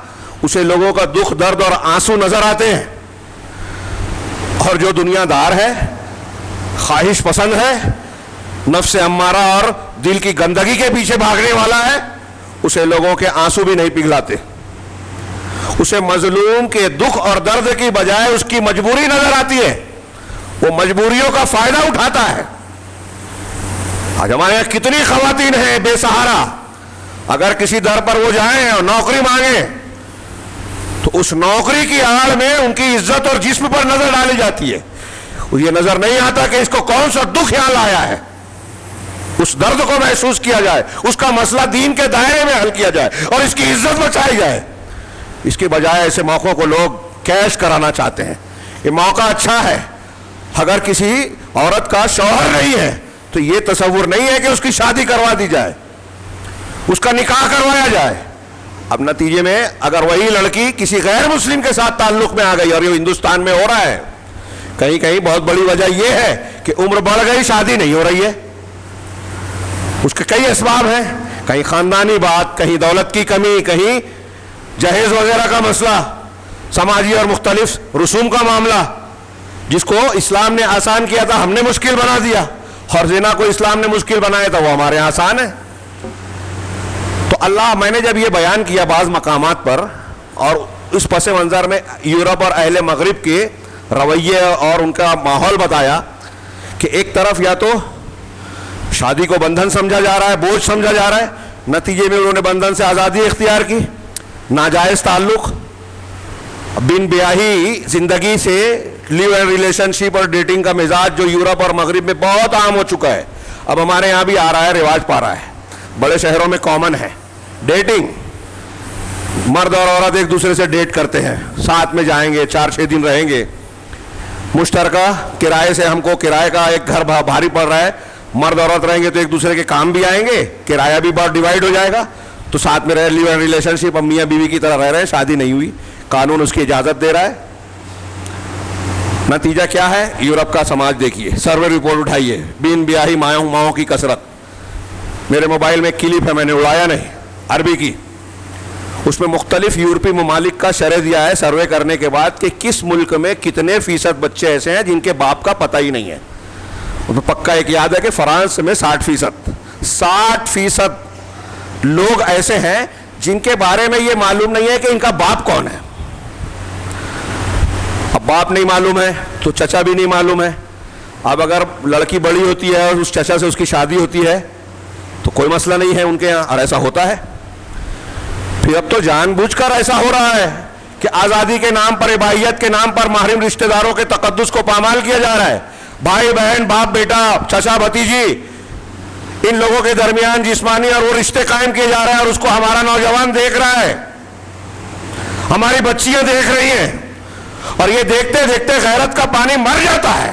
اسے لوگوں کا دکھ، درد اور آنسو نظر آتے ہیں۔ اور جو دنیا دار ہے، خواہش پسند ہے، نفس امارہ اور دل کی گندگی کے پیچھے بھاگنے والا ہے، اسے لوگوں کے آنسو بھی نہیں پگھلاتے، اسے مظلوم کے دکھ اور درد کی بجائے اس کی مجبوری نظر آتی ہے، وہ مجبوریوں کا فائدہ اٹھاتا ہے۔ آج ہمارے یہاں کتنی خواتین ہیں بے سہارا، اگر کسی در پر وہ جائیں اور نوکری مانگیں تو اس نوکری کی آڑ میں ان کی عزت اور جسم پر نظر ڈالی جاتی ہے، یہ نظر نہیں آتا کہ اس کو کون سا دکھ یہاں لایا ہے، اس درد کو محسوس کیا جائے، اس کا مسئلہ دین کے دائرے میں حل کیا جائے اور اس کی عزت بچائی جائے۔ اس کے بجائے ایسے موقعوں کو لوگ کیش کرانا چاہتے ہیں۔ یہ موقع اچھا ہے، اگر کسی عورت کا شوہر نہیں ہے تو یہ تصور نہیں ہے کہ اس کی شادی کروا دی جائے، اس کا نکاح کروایا جائے۔ اب نتیجے میں اگر وہی لڑکی کسی غیر مسلم کے ساتھ تعلق میں آ گئی، اور یہ ہندوستان میں ہو رہا ہے، کہیں کہیں بہت بڑی وجہ یہ ہے کہ عمر بڑھ گئی، شادی نہیں ہو رہی ہے، اس کے کئی اسباب ہیں، کہیں خاندانی بات، کہیں دولت کی کمی، کہیں جہیز وغیرہ کا مسئلہ، سماجی اور مختلف رسوم کا معاملہ، جس کو اسلام نے آسان کیا تھا ہم نے مشکل بنا دیا، اور زنا کو اسلام نے مشکل بنایا تھا وہ ہمارے یہاں آسان ہے۔ تو اللہ، میں نے جب یہ بیان کیا بعض مقامات پر، اور اس پس منظر میں یورپ اور اہل مغرب کے رویے اور ان کا ماحول بتایا کہ ایک طرف یا تو شادی کو بندھن سمجھا جا رہا ہے، بوجھ سمجھا جا رہا ہے، نتیجے میں انہوں نے بندھن سے آزادی اختیار کی، ناجائز تعلق، بن بیاہی زندگی سے لیو اینڈ ریلیشن شپ اور ڈیٹنگ کا مزاج جو یورپ اور مغرب میں بہت عام ہو چکا ہے، اب ہمارے یہاں بھی آ رہا ہے، رواج پا رہا ہے، بڑے شہروں میں کامن ہے ڈیٹنگ، مرد اور عورت ایک دوسرے سے ڈیٹ کرتے ہیں، ساتھ میں جائیں گے، 4-6 دن رہیں گے، مشترکہ کرائے سے، ہم کو کرائے کا ایک گھر بھاری پڑ رہا ہے، مرد عورت رہیں گے تو ایک دوسرے کے کام بھی آئیں گے، کرایہ بھی بہت ڈیوائڈ ہو جائے گا، تو ساتھ میں رہے، لیو اینڈ ریلیشن شپ، اب میاں بیوی کی طرح رہ رہے ہیں، شادی نہیں ہوئی، قانون اس کی اجازت دے رہا ہے۔ نتیجہ کیا ہے؟ یورپ کا سماج دیکھیے، سروے رپورٹ اٹھائیے، بین بیاہی ماؤں کی کثرت۔ میرے موبائل میں کلپ ہے، میں نے اڑایا نہیں، عربی کی، اس میں مختلف یورپی ممالک کا شرح دیا ہے سروے کرنے کے بعد کہ کس ملک میں کتنے فیصد بچے ایسے ہیں جن کے باپ کا پتہ ہی نہیں ہے۔ تو پکا ایک یاد ہے کہ فرانس میں 60% لوگ ایسے ہیں جن کے بارے میں یہ معلوم نہیں ہے کہ ان کا باپ کون ہے۔ اب باپ نہیں معلوم ہے تو چچا بھی نہیں معلوم ہے۔ اب اگر لڑکی بڑی ہوتی ہے اور اس چچا سے اس کی شادی ہوتی ہے تو کوئی مسئلہ نہیں ہے ان کے یہاں، اور ایسا ہوتا ہے۔ پھر اب تو جان بوجھ کر ایسا ہو رہا ہے کہ آزادی کے نام پر، اباحیت کے نام پر محرم رشتہ داروں کے تقدس کو پامال کیا جا رہا ہے۔ بھائی بہن، باپ بیٹا، چچا بھتیجی، ان لوگوں کے درمیان جسمانی اور وہ رشتے قائم کیے جا رہے ہیں، اور اس کو ہمارا نوجوان دیکھ رہا ہے، ہماری بچیاں دیکھ رہی ہیں، اور یہ دیکھتے دیکھتے غیرت کا پانی مر جاتا ہے،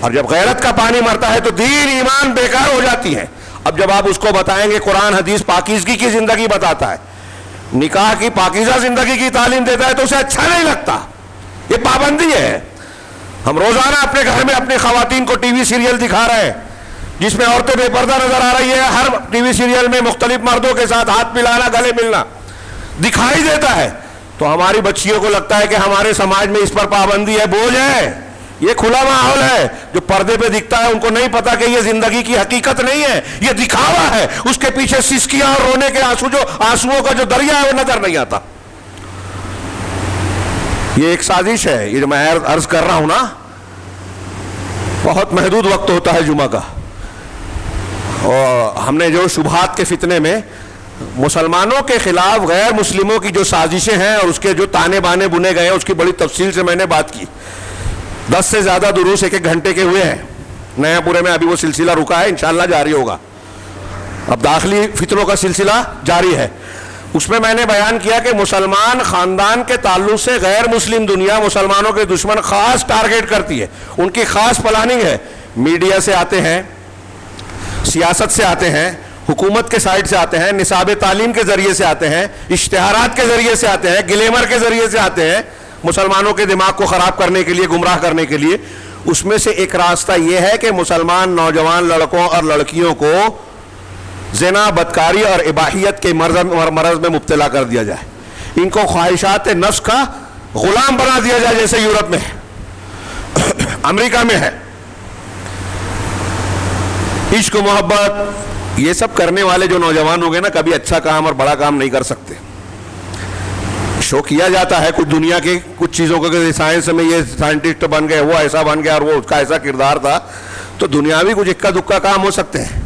اور جب غیرت کا پانی مرتا ہے تو دین ایمان بیکار ہو جاتی ہے۔ اب جب آپ اس کو بتائیں گے قرآن حدیث پاکیزگی کی زندگی بتاتا ہے، نکاح کی پاکیزہ زندگی کی تعلیم دیتا ہے، تو اسے اچھا نہیں لگتا۔ یہ پابندی ہے۔ ہم روزانہ اپنے گھر میں اپنی خواتین کو ٹی وی سیریل دکھا رہے ہیں جس میں عورتیں بے پردہ نظر آ رہی ہے، ہر ٹی وی سیریل میں مختلف مردوں کے ساتھ ہاتھ ملانا، گلے ملنا، دکھائی دیتا ہے تو ہماری بچیوں کو لگتا ہے کہ ہمارے سماج میں اس پر پابندی ہے، بوجھ ہے، یہ کھلا ماحول ہے. جو پردے پہ دکھتا ہے ان کو نہیں پتا کہ یہ زندگی کی حقیقت نہیں ہے، یہ دکھاوا ہے. اس کے پیچھے سسکیاں اور رونے کے آنسوؤں کا جو دریا ہے وہ نظر نہیں آتا. یہ ایک سازش ہے. یہ جو میں عرض کر رہا ہوں نا، بہت محدود وقت ہوتا ہے جمعہ کا، اور ہم نے جو شبہات کے فتنے میں مسلمانوں کے خلاف غیر مسلموں کی جو سازشیں ہیں اور اس کے جو تانے بانے بنے گئے ہیں، اس کی بڑی تفصیل سے میں نے بات کی. 10 سے زیادہ دروس ایک گھنٹے کے ہوئے ہیں. نیا پورے میں ابھی وہ سلسلہ رکا ہے، انشاءاللہ جاری ہوگا. اب داخلی فتنوں کا سلسلہ جاری ہے. اس میں نے بیان کیا کہ مسلمان خاندان کے تعلق سے غیر مسلم دنیا مسلمانوں کے دشمن خاص ٹارگیٹ کرتی ہے. ان کی خاص پلاننگ ہے. میڈیا سے آتے ہیں، سیاست سے آتے ہیں، حکومت کے سائٹ سے آتے ہیں، نصاب تعلیم کے ذریعے سے آتے ہیں، اشتہارات کے ذریعے سے آتے ہیں، گلیمر کے ذریعے سے آتے ہیں، مسلمانوں کے دماغ کو خراب کرنے کے لیے، گمراہ کرنے کے لیے. اس میں سے ایک راستہ یہ ہے کہ مسلمان نوجوان لڑکوں اور لڑکیوں کو زنا، بدکاری اور اباحیت کے مرض میں مبتلا کر دیا جائے. ان کو خواہشات نفس کا غلام بنا دیا جائے، جیسے یورپ میں ہے، امریکہ میں ہے. عشق و محبت یہ سب کرنے والے جو نوجوان ہوں گے نا، کبھی اچھا کام اور بڑا کام نہیں کر سکتے. شو کیا جاتا ہے کچھ دنیا کے کچھ چیزوں کو کہ سائنس میں یہ سائنٹسٹ بن گئے، وہ ایسا بن گیا اور وہ اس کا ایسا کردار تھا. تو دنیاوی کچھ اکا دکا کام ہو سکتے ہیں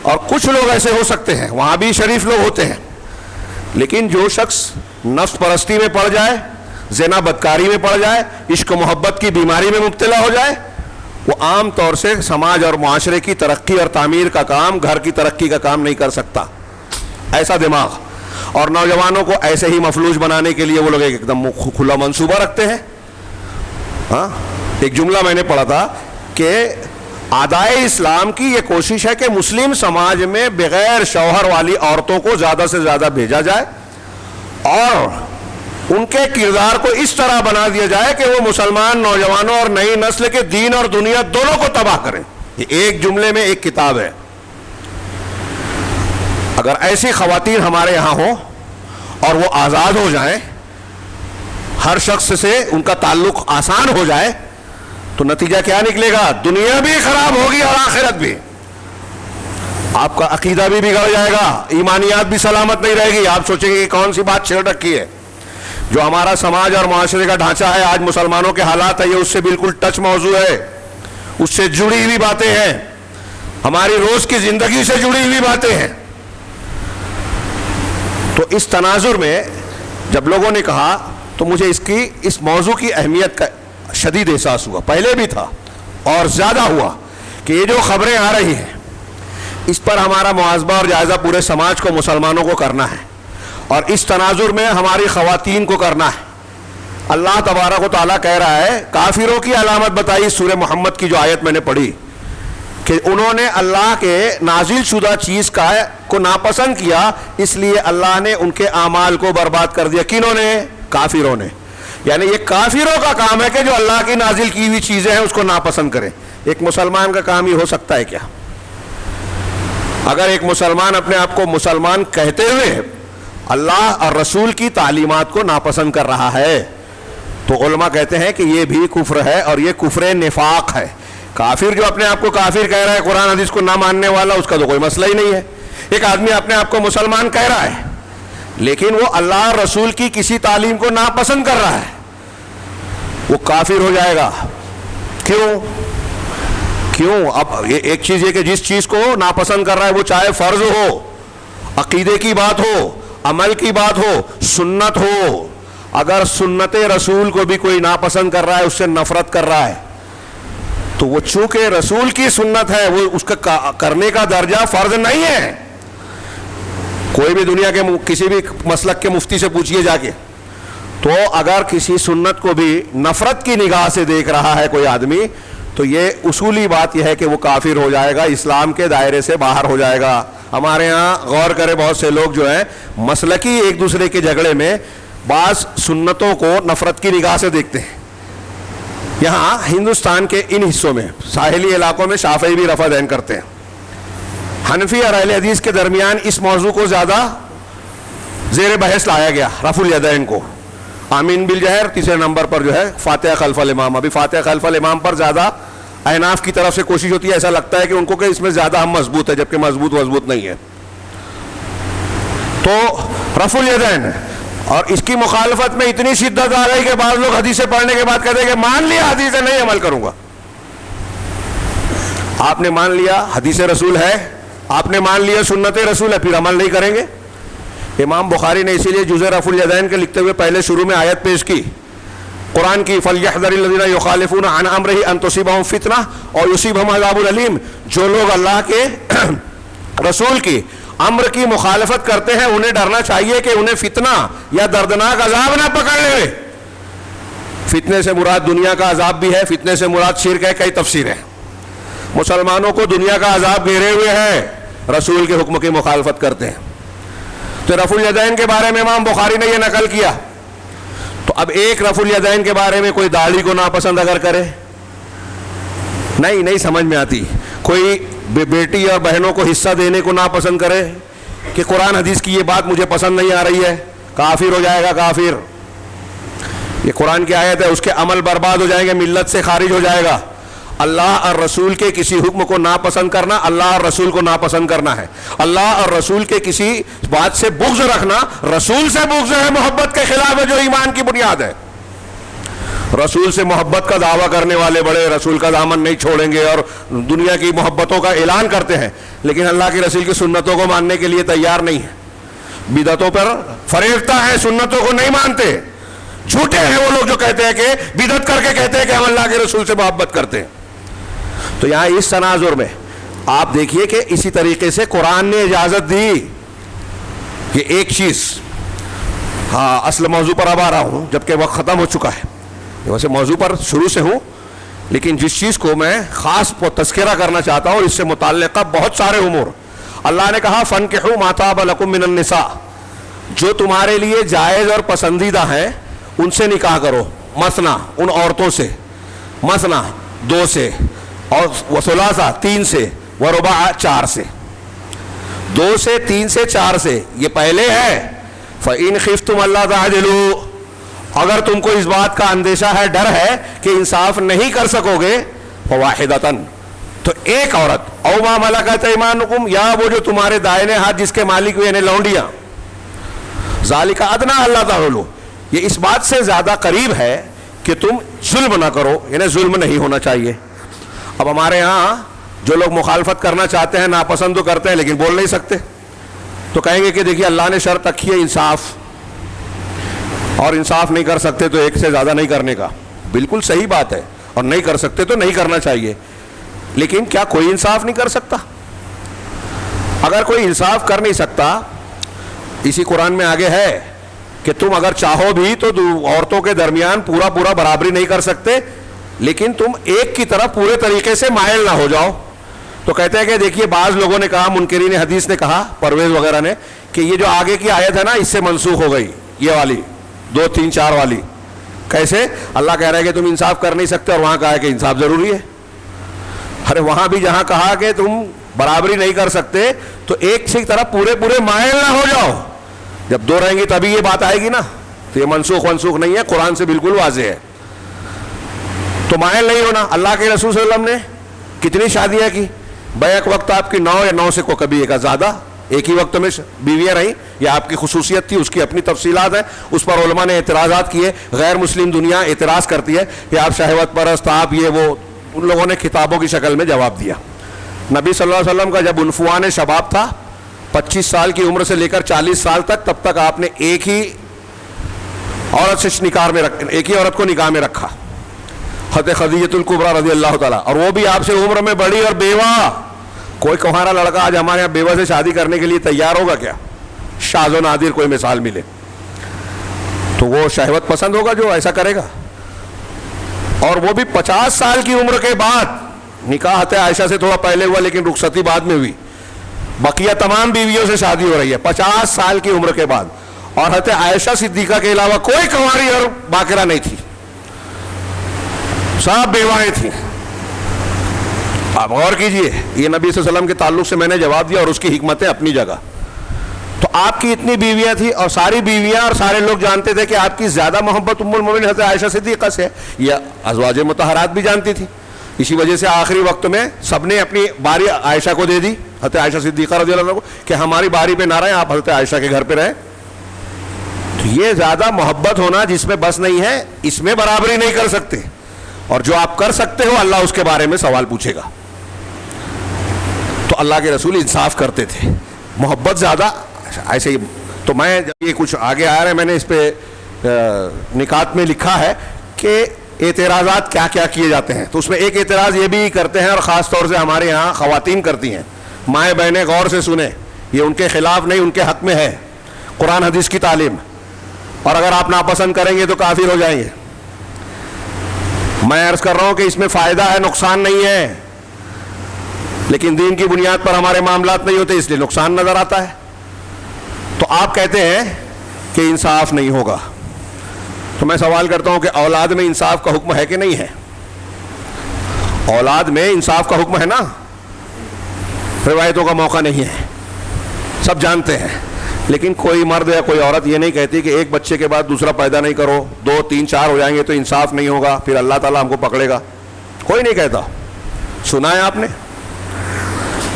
اور کچھ لوگ ایسے ہو سکتے ہیں، وہاں بھی شریف لوگ ہوتے ہیں. لیکن جو شخص نفس پرستی میں پڑ جائے، زنا بدکاری میں پڑ جائے، عشق و محبت کی بیماری میں مبتلا ہو جائے، وہ عام طور سے سماج اور معاشرے کی ترقی اور تعمیر کا کام، گھر کی ترقی کا کام نہیں کر سکتا. ایسا دماغ. اور نوجوانوں کو ایسے ہی مفلوج بنانے کے لیے وہ لوگ ایک دم کھلا منصوبہ رکھتے ہیں. ہاں، ایک جملہ میں نے پڑھا تھا کہ اعدائے اسلام کی یہ کوشش ہے کہ مسلم سماج میں بغیر شوہر والی عورتوں کو زیادہ سے زیادہ بھیجا جائے اور ان کے کردار کو اس طرح بنا دیا جائے کہ وہ مسلمان نوجوانوں اور نئی نسل کے دین اور دنیا دونوں کو تباہ کریں. یہ ایک جملے میں ایک کتاب ہے. اگر ایسی خواتین ہمارے یہاں ہوں اور وہ آزاد ہو جائیں، ہر شخص سے ان کا تعلق آسان ہو جائے، تو نتیجہ کیا نکلے گا؟ دنیا بھی خراب ہوگی اور آخرت بھی. آپ کا عقیدہ بھی بگڑ جائے گا، ایمانیات بھی سلامت نہیں رہے گی. آپ سوچیں گے کہ کون سی بات چھیڑ رکھی ہے. جو ہمارا سماج اور معاشرے کا ڈھانچہ ہے، آج مسلمانوں کے حالات ہے، یہ اس سے بالکل ٹچ موضوع ہے. اس سے جڑی ہوئی باتیں ہیں، ہماری روز کی زندگی سے جڑی ہوئی باتیں ہیں. تو اس تناظر میں جب لوگوں نے کہا تو مجھے اس موضوع کی اہمیت کا شدید احساس ہوا. پہلے بھی تھا اور زیادہ ہوا کہ یہ جو خبریں آ رہی ہیں اس پر ہمارا محاسبہ اور جائزہ پورے سماج کو، مسلمانوں کو کرنا ہے، اور اس تناظر میں ہماری خواتین کو کرنا ہے. اللہ تبارک و تعالیٰ کہہ رہا ہے، کافروں کی علامت بتائی سورہ محمد کی جو آیت میں نے پڑھی، کہ انہوں نے اللہ کے نازل شدہ چیز کو ناپسند کیا، اس لیے اللہ نے ان کے اعمال کو برباد کر دیا. کنہوں نے؟ کافروں نے. یعنی یہ کافروں کا کام ہے کہ جو اللہ کی نازل کی ہوئی چیزیں ہیں اس کو ناپسند کریں. ایک مسلمان کا کام ہی ہو سکتا ہے کیا؟ اگر ایک مسلمان اپنے آپ کو مسلمان کہتے ہوئے اللہ اور رسول کی تعلیمات کو ناپسند کر رہا ہے تو علماء کہتے ہیں کہ یہ بھی کفر ہے، اور یہ کفر نفاق ہے. کافر جو اپنے آپ کو کافر کہہ رہا ہے، قرآن حدیث کو نہ ماننے والا، اس کا تو کوئی مسئلہ ہی نہیں ہے. ایک آدمی اپنے آپ کو مسلمان کہہ رہا ہے لیکن وہ اللہ اور رسول کی کسی تعلیم کو ناپسند کر رہا ہے، وہ کافر ہو جائے گا. کیوں؟ اب ایک چیز یہ کہ جس چیز کو ناپسند کر رہا ہے، وہ چاہے فرض ہو، عقیدے کی بات ہو، عمل کی بات ہو، سنت ہو، اگر سنت رسول کو بھی کوئی ناپسند کر رہا ہے، اس سے نفرت کر رہا ہے، تو وہ چونکہ رسول کی سنت ہے، وہ اس کا کرنے کا درجہ فرض نہیں ہے. کوئی بھی دنیا کے کسی بھی مسلک کے مفتی سے پوچھئے جا کے، تو اگر کسی سنت کو بھی نفرت کی نگاہ سے دیکھ رہا ہے کوئی آدمی، تو یہ اصولی بات یہ ہے کہ وہ کافر ہو جائے گا، اسلام کے دائرے سے باہر ہو جائے گا. ہمارے ہاں غور کرے بہت سے لوگ جو ہیں مسلکی ایک دوسرے کے جھگڑے میں بعض سنتوں کو نفرت کی نگاہ سے دیکھتے ہیں. یہاں ہندوستان کے ان حصوں میں ساحلی علاقوں میں شافعی بھی رفع دین کرتے ہیں. حنفی اور اہل حدیث کے درمیان اس موضوع کو زیادہ زیر بحث لایا گیا رفع الیدین کو، آمین بالجہر تیسرے نمبر پر جو ہے فاتحہ خلف الامام. ابھی فاتحہ خلف الامام پر زیادہ احناف کی طرف سے کوشش ہوتی ہے، ایسا لگتا ہے کہ ان کو کہ اس میں زیادہ ہم مضبوط ہے، جبکہ مضبوط نہیں ہے. تو رفع الیدین، اور اس کی مخالفت میں اتنی شدت آ گئی کہ بعض لوگ حدیثیں پڑھنے کے بعد کہتے ہیں کہ مان لیا حدیث ہے، نہیں عمل کروں گا. آپ نے مان لیا حدیث رسول ہے، آپ نے مان لیا سنت رسول ہے، پھر عمل نہیں کریں گے. امام بخاری نے اسی لیے جزء رفع الیدین کے لکھتے ہوئے پہلے شروع میں آیت پیش کی قرآن کی، فَلْيَحْذَرِ الَّذِينَ يُخَالِفُونَ عَنْ أَمْرِهِ أَن تُصِيبَهُمْ فِتْنَةٌ أَوْ يُصِيبَهُمْ عَذَابٌ أَلِيمٌ. جو لوگ اللہ کے رسول کی امر کی مخالفت کرتے ہیں انہیں ڈرنا چاہیے کہ انہیں فتنہ یا دردناک عذاب نہ پکڑ لے. فتنے سے مراد دنیا کا عذاب بھی ہے، فتنے سے مراد شرک ہے، کئی تفسیر ہے. مسلمانوں کو دنیا کا عذاب گھیرے ہوئے ہے، رسول کے حکم کی مخالفت کرتے ہیں. تو رفع الیدین کے بارے میں امام بخاری نے یہ نقل کیا. تو اب ایک رفع الیدین کے بارے میں کوئی داڑھی کو ناپسند اگر کرے، نہیں سمجھ میں آتی. کوئی بیٹی اور بہنوں کو حصہ دینے کو ناپسند کرے کہ قرآن حدیث کی یہ بات مجھے پسند نہیں آ رہی ہے، کافر ہو جائے گا. کافر، یہ قرآن کی آیت ہے، اس کے عمل برباد ہو جائیں گے، ملت سے خارج ہو جائے گا. اللہ اور رسول کے کسی حکم کو ناپسند کرنا اللہ اور رسول کو ناپسند کرنا ہے. اللہ اور رسول کے کسی بات سے بغض رکھنا رسول سے بغض ہے، محبت کے خلاف ہے، جو ایمان کی بنیاد ہے. رسول سے محبت کا دعویٰ کرنے والے بڑے رسول کا دامن نہیں چھوڑیں گے اور دنیا کی محبتوں کا اعلان کرتے ہیں، لیکن اللہ کے رسول کی سنتوں کو ماننے کے لیے تیار نہیں ہے. بدعتوں پر فریفتہ ہے، سنتوں کو نہیں مانتے. جھوٹے ہیں وہ لوگ جو کہتے ہیں کہ بدعت کر کے کہتے ہیں کہ ہم اللہ کے رسول سے محبت کرتے ہیں. تو یہاں اس تناظر میں آپ دیکھیے کہ اسی طریقے سے قرآن نے اجازت دی کہ ایک چیز، ہاں اصل موضوع پر اب آ رہا ہوں جبکہ وقت ختم ہو چکا ہے، ویسے موضوع پر شروع سے ہوں، لیکن جس چیز کو میں خاص تذکرہ کرنا چاہتا ہوں اس سے متعلقہ بہت سارے امور. اللہ نے کہا فَانكِحُوا مَا طَابَ لَكُم مِّنَ النِّسَاءِ، جو تمہارے لیے جائز اور پسندیدہ ہیں ان سے نکاح کرو. مثنا، ان عورتوں سے، مثنا 2 سے، اور وثلاثہ 3 سے، ورباع 4 سے. 2 سے 3 سے 4 سے یہ پہلے ہے. فَإِنْ خِفْتُمْ أَلَّا تَعْدِلُوا، اگر تم کو اس بات کا اندیشہ ہے، ڈر ہے کہ انصاف نہیں کر سکو گے، فَوَاحِدَةً، تو ایک عورت، او ما ملکت ایمانکم، یا وہ جو تمہارے دائنے ہاتھ جس کے مالک ہوئے یعنی لونڈیاں. ذالک ادنیٰ اللہ تعالیٰ، یہ اس بات سے زیادہ قریب ہے کہ تم ظلم نہ کرو، یعنی ظلم نہیں ہونا چاہیے. اب ہمارے ہاں جو لوگ مخالفت کرنا چاہتے ہیں، ناپسند تو کرتے ہیں لیکن بول نہیں سکتے، تو کہیں گے کہ دیکھیے اللہ نے شرط رکھی ہے انصاف، اور انصاف نہیں کر سکتے تو ایک سے زیادہ نہیں کرنے کا. بالکل صحیح بات ہے، اور نہیں کر سکتے تو نہیں کرنا چاہیے، لیکن کیا کوئی انصاف نہیں کر سکتا؟ اگر کوئی انصاف کر نہیں سکتا، اسی قرآن میں آگے ہے کہ تم اگر چاہو بھی تو عورتوں کے درمیان پورا برابری نہیں کر سکتے، لیکن تم ایک کی طرف پورے طریقے سے مائل نہ ہو جاؤ. تو کہتے ہیں کہ دیکھیے بعض لوگوں نے کہا، منکرین حدیث نے کہا، پرویز وغیرہ نے، کہ یہ جو آگے کی آیت ہے نا اس سے منسوخ ہو گئی، یہ والی 2 3 4 والی. کیسے؟ اللہ کہہ رہا ہے کہ تم انصاف کر نہیں سکتے اور وہاں کہا ہے کہ انصاف ضروری ہے. ارے وہاں بھی جہاں کہا کہ تم برابری نہیں کر سکتے تو ایک سے طرف پورے مائل نہ ہو جاؤ. جب 2 رہیں گی تبھی یہ بات آئے گی نا. تو یہ منسوخ نہیں ہے، قرآن سے بالکل واضح ہے. تو مائل نہیں ہونا. اللہ کے رسول صلی اللہ علیہ وسلم نے کتنی شادیاں کی؟ بیک وقت آپ کی 9 یا 9 سے کو کبھی ایک زیادہ، ایک ہی وقت میں بیویاں رہیں، یہ آپ کی خصوصیت تھی، اس کی اپنی تفصیلات ہیں. اس پر علماء نے اعتراضات کیے، غیر مسلم دنیا اعتراض کرتی ہے کہ آپ شہوت پرست، آپ یہ وہ. ان لوگوں نے کتابوں کی شکل میں جواب دیا. نبی صلی اللہ علیہ وسلم کا جب عنفوان شباب تھا، 25 سال کی عمر سے لے کر 40 سال تک، تب تک آپ نے ایک ہی عورت سے ایک ہی عورت کو نکاح میں رکھا، حضرت خدیجہ الکبریٰ رضی اللہ تعالیٰ، اور وہ بھی آپ سے عمر میں بڑی اور بیوہ. کوئی کمہارا لڑکا آج ہمارے یہاں بیوہ سے شادی کرنے کے لیے تیار ہوگا کیا؟ شاذ و نادر کوئی مثال ملے تو وہ شہوت پسند ہوگا جو ایسا کرے گا. اور وہ بھی 50 سال کی عمر کے بعد. نکاح حضرت عائشہ سے تھوڑا پہلے ہوا لیکن رخصتی بعد میں ہوئی. بقیہ تمام بیویوں سے شادی ہو رہی ہے 50 سال کی عمر کے بعد. اور حضرت عائشہ صدیقہ کے علاوہ کوئی کنواری اور باقرہ نہیں تھی، سب بیوائیں تھیں. آپ غور کیجئے، یہ نبی صلی اللہ علیہ وسلم کے تعلق سے میں نے جواب دیا اور اس کی حکمتیں اپنی جگہ. تو آپ کی اتنی بیویاں تھیں اور ساری بیویاں اور سارے لوگ جانتے تھے کہ آپ کی زیادہ محبت ام المومنین حضرت عائشہ صدیقہ سے ہے، یہ ازواج مطہرات بھی جانتی تھی. اسی وجہ سے آخری وقت میں سب نے اپنی باری عائشہ کو دے دی، حضرت عائشہ صدیقہ رضی اللہ عنہ کو، کہ ہماری باری پہ نہ رہیں، آپ حضرت عائشہ کے گھر پہ رہیں. تو یہ زیادہ محبت ہونا جس میں بس نہیں ہے، اس میں برابری نہیں کر سکتے، اور جو آپ کر سکتے ہو اللہ اس کے بارے میں سوال پوچھے گا. تو اللہ کے رسول انصاف کرتے تھے، محبت زیادہ ایسے ہی. تو میں جب یہ کچھ آگے آ رہے ہیں، میں نے اس پہ نکات میں لکھا ہے کہ اعتراضات کیا کیا کیے جاتے ہیں. تو اس میں ایک اعتراض یہ بھی کرتے ہیں، اور خاص طور سے ہمارے یہاں خواتین کرتی ہیں، مائیں بہنیں غور سے سنیں، یہ ان کے خلاف نہیں، ان کے حق میں ہے قرآن حدیث کی تعلیم، اور اگر آپ ناپسند کریں گے تو کافر ہو جائیں گے. میں عرض کر رہا ہوں کہ اس میں فائدہ ہے، نقصان نہیں ہے، لیکن دین کی بنیاد پر ہمارے معاملات نہیں ہوتے، اس لیے نقصان نظر آتا ہے. تو آپ کہتے ہیں کہ انصاف نہیں ہوگا، تو میں سوال کرتا ہوں کہ اولاد میں انصاف کا حکم ہے کہ نہیں ہے؟ اولاد میں انصاف کا حکم ہے نا، روایتوں کا موقع نہیں ہے، سب جانتے ہیں. لیکن کوئی مرد یا کوئی عورت یہ نہیں کہتی کہ ایک بچے کے بعد دوسرا پیدا نہیں کرو، 2 3 4 ہو جائیں گے تو انصاف نہیں ہوگا، پھر اللہ تعالیٰ ہم کو پکڑے گا. کوئی نہیں کہتا. سنا ہے آپ نے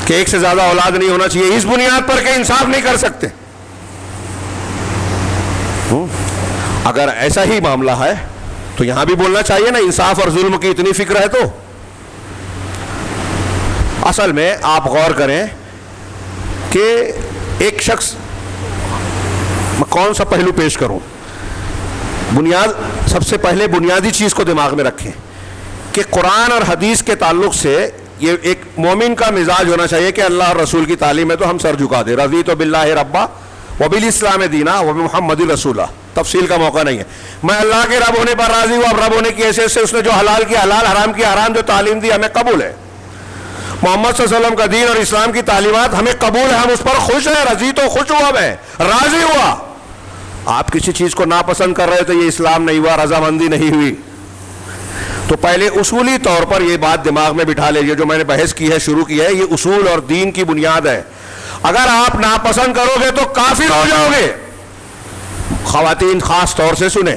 کہ ایک سے زیادہ اولاد نہیں ہونا چاہیے اس بنیاد پر کہ انصاف نہیں کر سکتے؟ اگر ایسا ہی معاملہ ہے تو یہاں بھی بولنا چاہیے نا، انصاف اور ظلم کی اتنی فکر ہے تو. اصل میں آپ غور کریں کہ ایک شخص، میں کون سا پہلو پیش کروں؟ سب سے پہلے بنیادی چیز کو دماغ میں رکھیں کہ قرآن اور حدیث کے تعلق سے یہ ایک مومن کا مزاج ہونا چاہیے کہ اللہ اور رسول کی تعلیم ہے تو ہم سر جھکا دیں. رضیت باللہ ربا وبالاسلام دینا وبمحمد رسولہ. تفصیل کا موقع نہیں ہے. میں اللہ کے رب ہونے پر راضی ہوں، اب رب ہونے کی حیثیت سے اس نے جو حلال کیا حلال، حرام کیا حرام، جو تعلیم دی ہمیں قبول ہے. محمد صلی اللہ علیہ وسلم کا دین اور اسلام کی تعلیمات ہمیں قبول ہے، ہم اس پر خوش ہیں. رضیت و خوش ہوا، میں راضی ہوا. آپ کسی چیز کو ناپسند کر رہے تو یہ اسلام نہیں ہوا، رضامندی نہیں ہوئی. تو پہلے اصولی طور پر یہ بات دماغ میں بٹھا لیجیے، جو میں نے بحث کی ہے، شروع کی ہے، یہ اصول اور دین کی بنیاد ہے. اگر آپ ناپسند کرو گے تو کافر ہو جاؤ گے. خواتین خاص طور سے سنیں،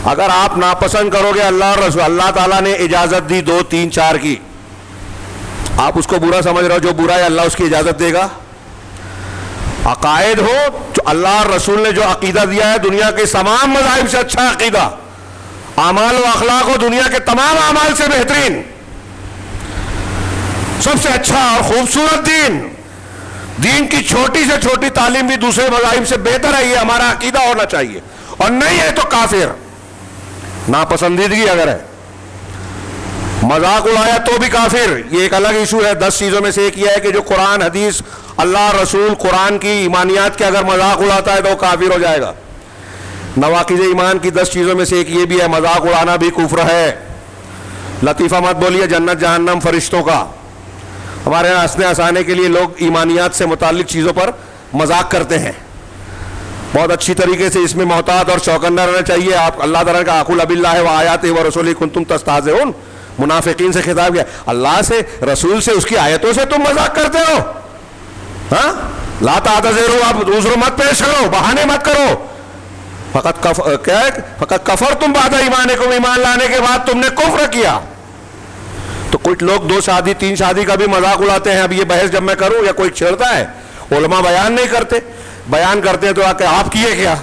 اگر آپ ناپسند کرو گے اللہ اور رسول، اللہ تعالیٰ نے اجازت دی 2 3 4 کی، آپ اس کو برا سمجھ رہے ہو، جو برا ہے اللہ اس کی اجازت دے گا. عقائد ہو جو اللہ اور رسول نے جو عقیدہ دیا ہے، دنیا کے تمام مذاہب سے اچھا عقیدہ، اعمال و اخلاق ہو دنیا کے تمام اعمال سے بہترین، سب سے اچھا اور خوبصورت دین، دین کی چھوٹی سے چھوٹی تعلیم بھی دوسرے مذاہب سے بہتر ہے، یہ ہمارا عقیدہ ہونا چاہیے. اور نہیں ہے تو کافر. ناپسندیدگی اگر ہے، مذاق اڑایا تو بھی کافر. یہ ایک الگ ایشو ہے. 10 چیزوں میں سے ایک یہ ہے کہ جو قرآن حدیث اللہ رسول قرآن کی ایمانیات کے اگر مذاق اڑاتا ہے تو وہ کافر ہو جائے گا. نواقض ایمان کی 10 چیزوں میں سے ایک یہ بھی ہے، مذاق اڑانا بھی کفر ہے. لطیفہ مت بولیے جنت جہنم فرشتوں کا. ہمارے یہاں ہنسنے ہنسانے کے لیے لوگ ایمانیات سے متعلق چیزوں پر مذاق کرتے ہیں. بہت اچھی طریقے سے اس میں محتاط اور چوکنا رہنا چاہیے. آپ اللہ تعالیٰ کا قل باللہ وآیاتہ ورسولہ کنتم تستہزئون، منافقین سے خطاب کیا. اللہ سے، رسول سے، اس کی آیتوں سے تم مذاق کرتے ہو؟ ہاں، لا تعتذروا، آپ عذر مت پیش کرو، بہانے مت کرو. فقط کفرتم بعد ایمانکم، ایمان لانے کے بعد تم نے کفر کیا. تو کچھ لوگ 2 شادی 3 شادی کا بھی مذاق اڑاتے ہیں. اب یہ بحث جب میں کروں یا کوئی چھیڑتا ہے، علماء بیان نہیں کرتے، بیان کرتے ہیں تو آ کے آپ کیے کیا.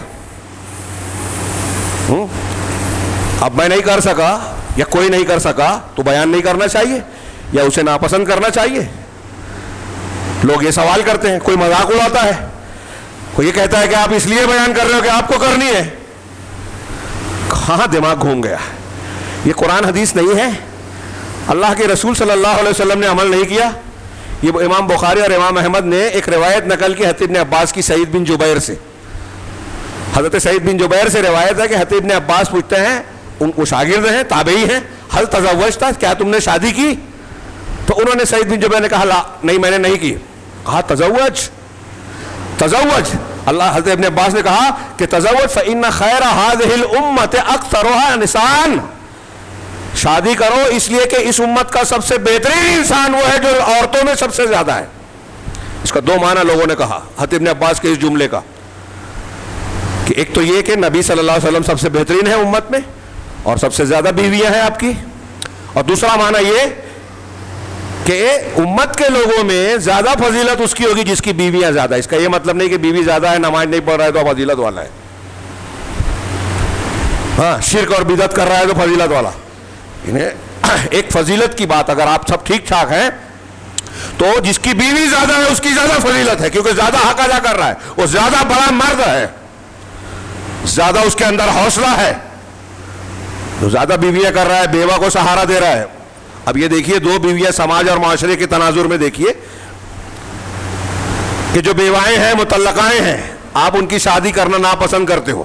اب میں نہیں کر سکا یا کوئی نہیں کر سکا تو بیان نہیں کرنا چاہیے یا اسے ناپسند کرنا چاہیے؟ لوگ یہ سوال کرتے ہیں. کوئی مذاق اڑاتا ہے، کوئی یہ کہتا ہے کہ آپ اس لیے بیان کر رہے ہو کہ آپ کو کرنی ہے. کہاں دماغ گھوم گیا. یہ قرآن حدیث نہیں ہے. اللہ کے رسول صلی اللہ علیہ وسلم نے عمل نہیں کیا. یہ امام بخاری اور امام احمد نے ایک روایت نقل کی حضرت ابن عباس کی، سعید بن جبیر سے. حضرت سعید بن جبیر سے روایت ہے کہ حضرت ابن عباس پوچھتے ہیں، ان کو شاگرد ہیں، تابعی ہیں، حل تزوجتا، کیا تم نے شادی کی؟ تو انہوں نے، سعید بن جبیر نے کہا لا، نہیں میں نے نہیں کی. کہا تزوج. اللہ حضرت ابن عباس نے کہا کہ تزوج فإن خیر هذه الامة اکثرها نساء، شادی کرو اس لیے کہ اس امت کا سب سے بہترین انسان وہ ہے جو عورتوں میں سب سے زیادہ ہے. اس کا دو معنی لوگوں نے کہا حضرت ابن عباس کے اس جملے کا، کہ ایک تو یہ کہ نبی صلی اللہ علیہ وسلم سب سے بہترین ہے امت میں اور سب سے زیادہ بیویاں ہیں آپ کی، اور دوسرا معنی یہ کہ امت کے لوگوں میں زیادہ فضیلت اس کی ہوگی جس کی بیویاں زیادہ. اس کا یہ مطلب نہیں کہ بیوی زیادہ ہے نماز نہیں پڑھ رہا ہے تو فضیلت والا ہے، ہاں شرک اور بدعت کر رہا ہے تو فضیلت والا. ایک فضیلت کی بات، اگر آپ سب ٹھیک ٹھاک ہیں تو جس کی بیوی زیادہ ہے اس کی زیادہ فضیلت ہے، کیونکہ زیادہ حق ادا کر رہا ہے، وہ زیادہ بڑا مرد ہے، زیادہ اس کے اندر حوصلہ ہے، جو زیادہ بیویاں کر رہا ہے، بیوہ کو سہارا دے رہا ہے. اب یہ دیکھیے دو بیویاں سماج اور معاشرے کے تناظر میں دیکھیے کہ جو بیوائیں ہیں مطلقائیں ہیں، آپ ان کی شادی کرنا ناپسند کرتے ہو،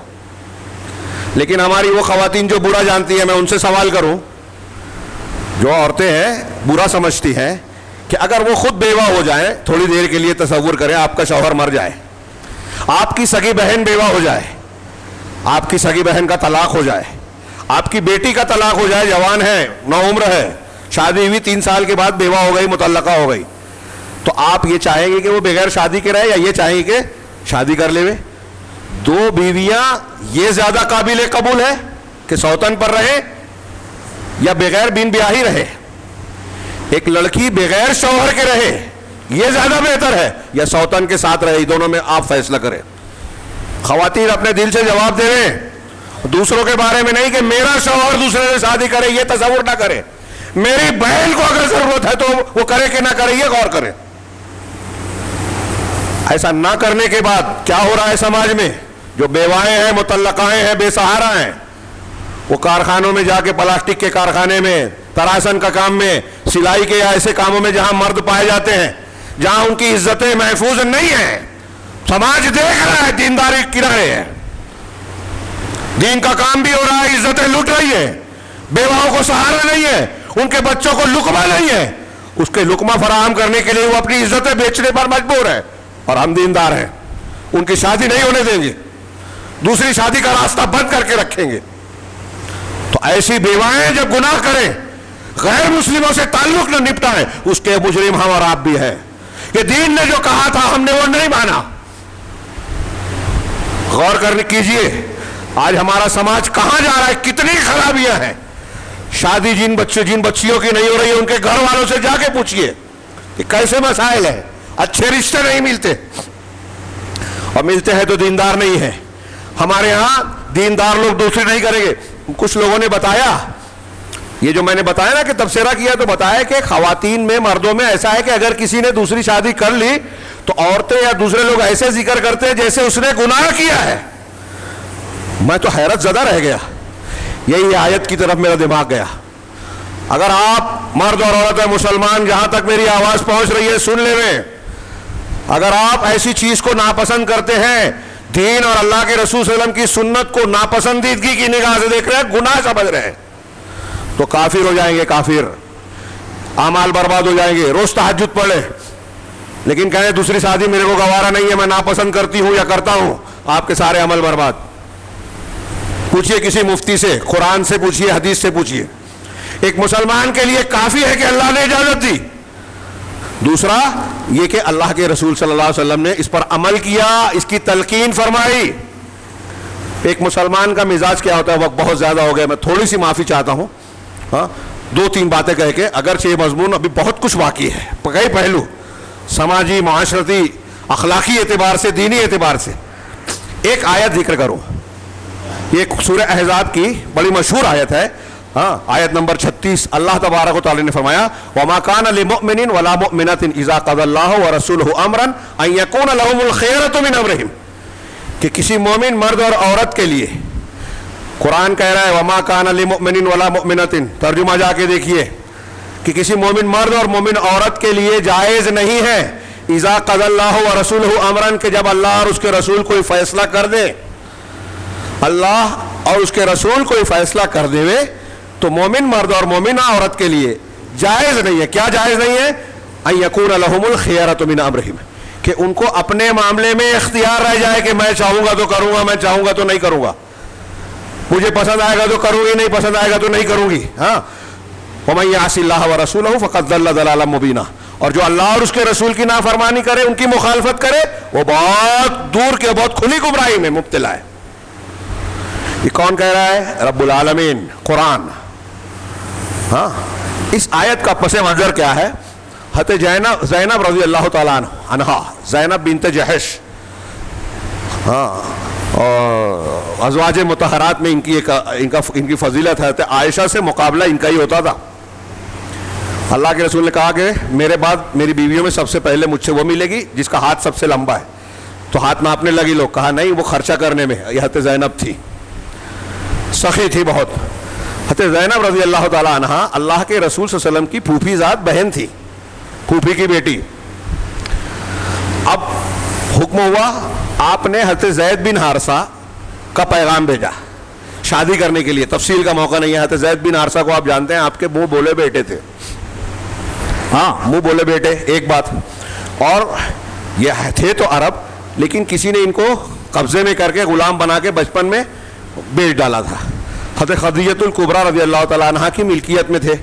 لیکن ہماری وہ خواتین جو برا جانتی ہیں، میں ان سے سوال کروں، جو عورتیں ہیں برا سمجھتی ہیں کہ اگر وہ خود بیوہ ہو جائیں، تھوڑی دیر کے لیے تصور کریں آپ کا شوہر مر جائے، آپ کی سگی بہن بیوہ ہو جائے، آپ کی سگی بہن کا طلاق ہو جائے، آپ کی بیٹی کا طلاق ہو جائے، جوان ہے، نوعمر ہے، شادی ہوئی 3 سال کے بعد بیوہ ہو گئی، مطلقہ ہو گئی، تو آپ یہ چاہیں گے کہ وہ بغیر شادی کے رہے یا یہ چاہیں گے کہ شادی کر لے؟ دو بیویاں یہ زیادہ قابل قبول ہے کہ سوتن پر رہے یا بغیر بین بیاہی رہے؟ ایک لڑکی بغیر شوہر کے رہے یہ زیادہ بہتر ہے یا سوتن کے ساتھ رہے؟ دونوں میں آپ فیصلہ کریں. خواتین اپنے دل سے جواب دے رہے ہیں، دوسروں کے بارے میں نہیں کہ میرا شوہر دوسرے سے شادی کرے یہ تصور نہ کرے، میری بہن کو اگر ضرورت ہے تو وہ کرے کہ نہ کرے یہ غور کرے. ایسا نہ کرنے کے بعد کیا ہو رہا ہے سماج میں؟ جو بیوائیں ہیں، مطلقائیں ہیں، بے سہارا ہیں، وہ کارخانوں میں جا کے، پلاسٹک کے کارخانے میں، تراشن کا کام میں، سلائی کے یا ایسے کاموں میں جہاں مرد پائے جاتے ہیں، جہاں ان کی عزتیں محفوظ نہیں ہیں، سماج دیکھ رہا ہے، دینداری کنارے ہے، دین کا کام بھی ہو رہا ہے، عزتیں لٹ رہی ہے، بیواؤں کو سہارا نہیں ہے، ان کے بچوں کو لقمہ نہیں ہے، اس کے لقمہ فراہم کرنے کے لیے وہ اپنی عزتیں بیچنے پر مجبور ہے، اور ہم دیندار ہیں، ان کی شادی نہیں ہونے دیں گے، دوسری شادی کا راستہ بند کر کے رکھیں گے. تو ایسی بیوائیں جب گناہ کریں، غیر مسلموں سے تعلق نہ نپٹائیں، اس کے مجرم ہم اور آپ بھی ہیں. کہ دین نے جو کہا تھا ہم نے وہ نہیں مانا. غور کرنے کیجئے آج ہمارا سماج کہاں جا رہا ہے، کتنی خرابیاں ہیں. شادی جن بچیوں کی نہیں ہو رہی ہے ان کے گھر والوں سے جا کے پوچھئے کہ کیسے مسائل ہیں، اچھے رشتے نہیں ملتے، اور ملتے ہیں تو دیندار نہیں ہیں. ہمارے ہاں دیندار لوگ دوسری نہیں کریں گے. کچھ لوگوں نے بتایا، یہ جو میں نے بتایا نا کہ تبصرہ کیا، تو بتایا کہ خواتین میں، مردوں میں ایسا ہے کہ اگر کسی نے دوسری شادی کر لی تو عورتیں یا دوسرے لوگ ایسے ذکر کرتے ہیں جیسے اس نے گناہ کیا ہے. میں تو حیرت زدہ رہ گیا، یہی آیت کی طرف میرا دماغ گیا. اگر آپ مرد اور عورت مسلمان جہاں تک میری آواز پہنچ رہی ہے سن لے میں، اگر آپ ایسی چیز کو ناپسند کرتے ہیں، دین اور اللہ کے رسول صلی اللہ علیہ وسلم کی سنت کو ناپسندیدگی کی نگاہ سے دیکھ رہے ہیں، گناہ سمجھ رہے ہیں، تو کافر ہو جائیں گے. کافر، اعمال برباد ہو جائیں گے. روز تہجد پڑھے لیکن کہیں دوسری شادی میرے کو گوارا نہیں ہے، میں ناپسند کرتی ہوں یا کرتا ہوں، آپ کے سارے عمل برباد. پوچھئے کسی مفتی سے، قرآن سے پوچھئے، حدیث سے پوچھئے. ایک مسلمان کے لیے کافی ہے کہ اللہ نے اجازت دی. دوسرا یہ کہ اللہ کے رسول صلی اللہ علیہ وسلم نے اس پر عمل کیا، اس کی تلقین فرمائی. ایک مسلمان کا مزاج کیا ہوتا ہے؟ وقت بہت زیادہ ہو گیا، میں تھوڑی سی معافی چاہتا ہوں، ہاں 2-3 باتیں کہہ کے، اگرچہ یہ مضمون ابھی بہت کچھ باقی ہے، کئی پہلو، سماجی، معاشرتی، اخلاقی اعتبار سے، دینی اعتبار سے. ایک آیت ذکر کرو، یہ سورہ احزاب کی بڑی مشہور آیت ہے، ہاں آیت نمبر 36. اللہ تبارک و تعالی نے فرمایا وَمَا كَانَ لِمُؤْمِنٍ وَلَا مُؤْمِنَةٍ إِذَا قَضَى اللَّهُ وَرَسُولُهُ أَمْرًا أَن يَكُونَ لَهُمُ الْخِيَرَةُ مِنْ أَمْرِهِمْ، کہ کسی مومن مرد اور عورت کے لیے، قرآن کہہ رہا ہے وَمَا كَانَ لِمُؤْمِنٍ وَلَا مُؤْمِنَةٍ، ترجمہ جا کے دیکھیے کہ کسی مومن مرد اور مومن عورت کے لیے جائز نہیں ہے اذا قضى اللہ ورسولہ امرا، کہ جب اللہ اور اس کے رسول کوئی فیصلہ کر دے، اللہ اور اس کے رسول کوئی فیصلہ کر دے تو مومن مرد اور مومنہ عورت کے لیے جائز نہیں ہے. کیا جائز نہیں ہے؟ ان یکون لہم الخیارۃ من امرہم، کہ ان کو اپنے معاملے میں اختیار رہ جائے کہ میں چاہوں گا تو کروں گا، میں چاہوں گا تو نہیں کروں گا، مجھے پسند آئے گا تو کروں گی، نہیں پسند آئے گا تو نہیں کروں گی. ہاں وَمَن يَعْصِ اللَّهَ وَرَسُولَهُ فَقَدْ ضَلَّ ضَلَالًا مُبِينًا، اور جو اللہ اور اس کے رسول کی نافرمانی کرے, ان کی مخالفت کرے, وہ بہت دور کے بہت کھلی گمراہی میں مبتلا ہے. یہ کون کہہ رہا ہے؟ رب العالمین, قرآن. ہاں, اس آیت کا پس منظر کیا ہے؟ حضرت زینب رضی اللہ تعالیٰ عنہا, زینب بنت جحش, ہاں, اور ازواج مطہرات میں ان کی فضیلت ہے. عائشہ سے مقابلہ ان کا ہی ہوتا تھا. اللہ کے رسول نے کہا کہ میرے بعد میری بیویوں میں سب سے پہلے مجھ سے وہ ملے گی جس کا ہاتھ سب سے لمبا ہے. تو ہاتھ ناپنے لگی لوگ, کہا نہیں, وہ خرچہ کرنے میں. یہ حضرت زینب تھی, سخی تھی بہت. حضرت زینب رضی اللہ تعالیٰ عنہا اللہ کے رسول صلی اللہ علیہ وسلم کی پھوپھی ذات بہن تھی, پھوپھی کی بیٹی. اب حکم ہوا, آپ نے حضرت زید بن حارثہ کا پیغام بھیجا شادی کرنے کے لیے. تفصیل کا موقع نہیں ہے. حضرت زید بن حارثہ کو آپ جانتے ہیں, آپ کے منہ بولے بیٹے تھے. ہاں, منہ بولے بیٹے, ایک بات. اور یہ تھے تو عرب, لیکن کسی نے ان کو قبضے میں کر کے غلام بنا کے بچپن میں بیچ ڈالا تھا. حضرت خدیجہ الکبریٰ رضی اللہ تعالیٰ عنہ کی ملکیت میں تھے.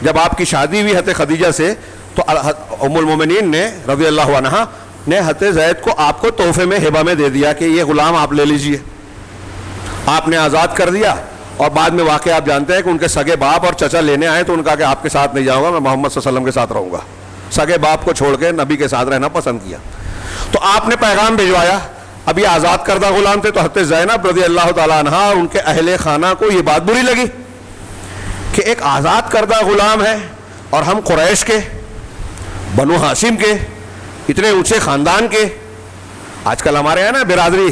جب آپ کی شادی ہوئی حضرت خدیجہ سے, تو ام المومنین نے رضی اللہ عنہ نے حضرت زید کو آپ کو تحفے میں ہبہ میں دے دیا کہ یہ غلام آپ لے لیجئے. آپ نے آزاد کر دیا. اور بعد میں واقعہ آپ جانتے ہیں کہ ان کے سگے باپ اور چچا لینے آئے تو ان کا کہ آپ کے ساتھ نہیں جاؤں گا, میں محمد صلی اللہ علیہ وسلم کے ساتھ رہوں گا. سگے باپ کو چھوڑ کے نبی کے ساتھ رہنا پسند کیا. تو آپ نے پیغام بھجوایا. اب یہ آزاد کردہ غلام تھے, تو حضرت زینب رضی اللہ تعالیٰ عنہ اور ان کے اہل خانہ کو یہ بات بری لگی کہ ایک آزاد کردہ غلام ہے اور ہم قریش کے, بنو ہاشم کے, اتنے اونچے خاندان کے. آج کل ہمارے یہاں نا برادری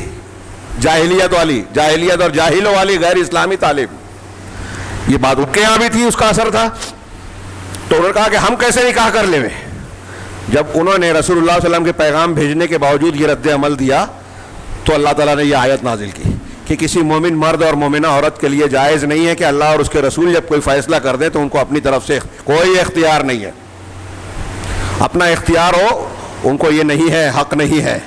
جاہلیت والی, جاہلیت اور جاہلوں والی غیر اسلامی تعلیم, یہ بات ان کے یہاں بھی تھی, اس کا اثر تھا. تو انہوں نے کہا کہ ہم کیسے نکاح کر لیں. جب انہوں نے رسول اللہ صلی اللہ علیہ وسلم کے پیغام بھیجنے کے باوجود یہ رد عمل دیا, تو اللہ تعالیٰ نے یہ آیت نازل کی کہ کسی مومن مرد اور مومنہ عورت کے لیے جائز نہیں ہے کہ اللہ اور اس کے رسول جب کوئی فیصلہ کر دیں تو ان کو اپنی طرف سے کوئی اختیار نہیں ہے. اپنا اختیار ہو, ان کو یہ نہیں ہے, حق نہیں ہے.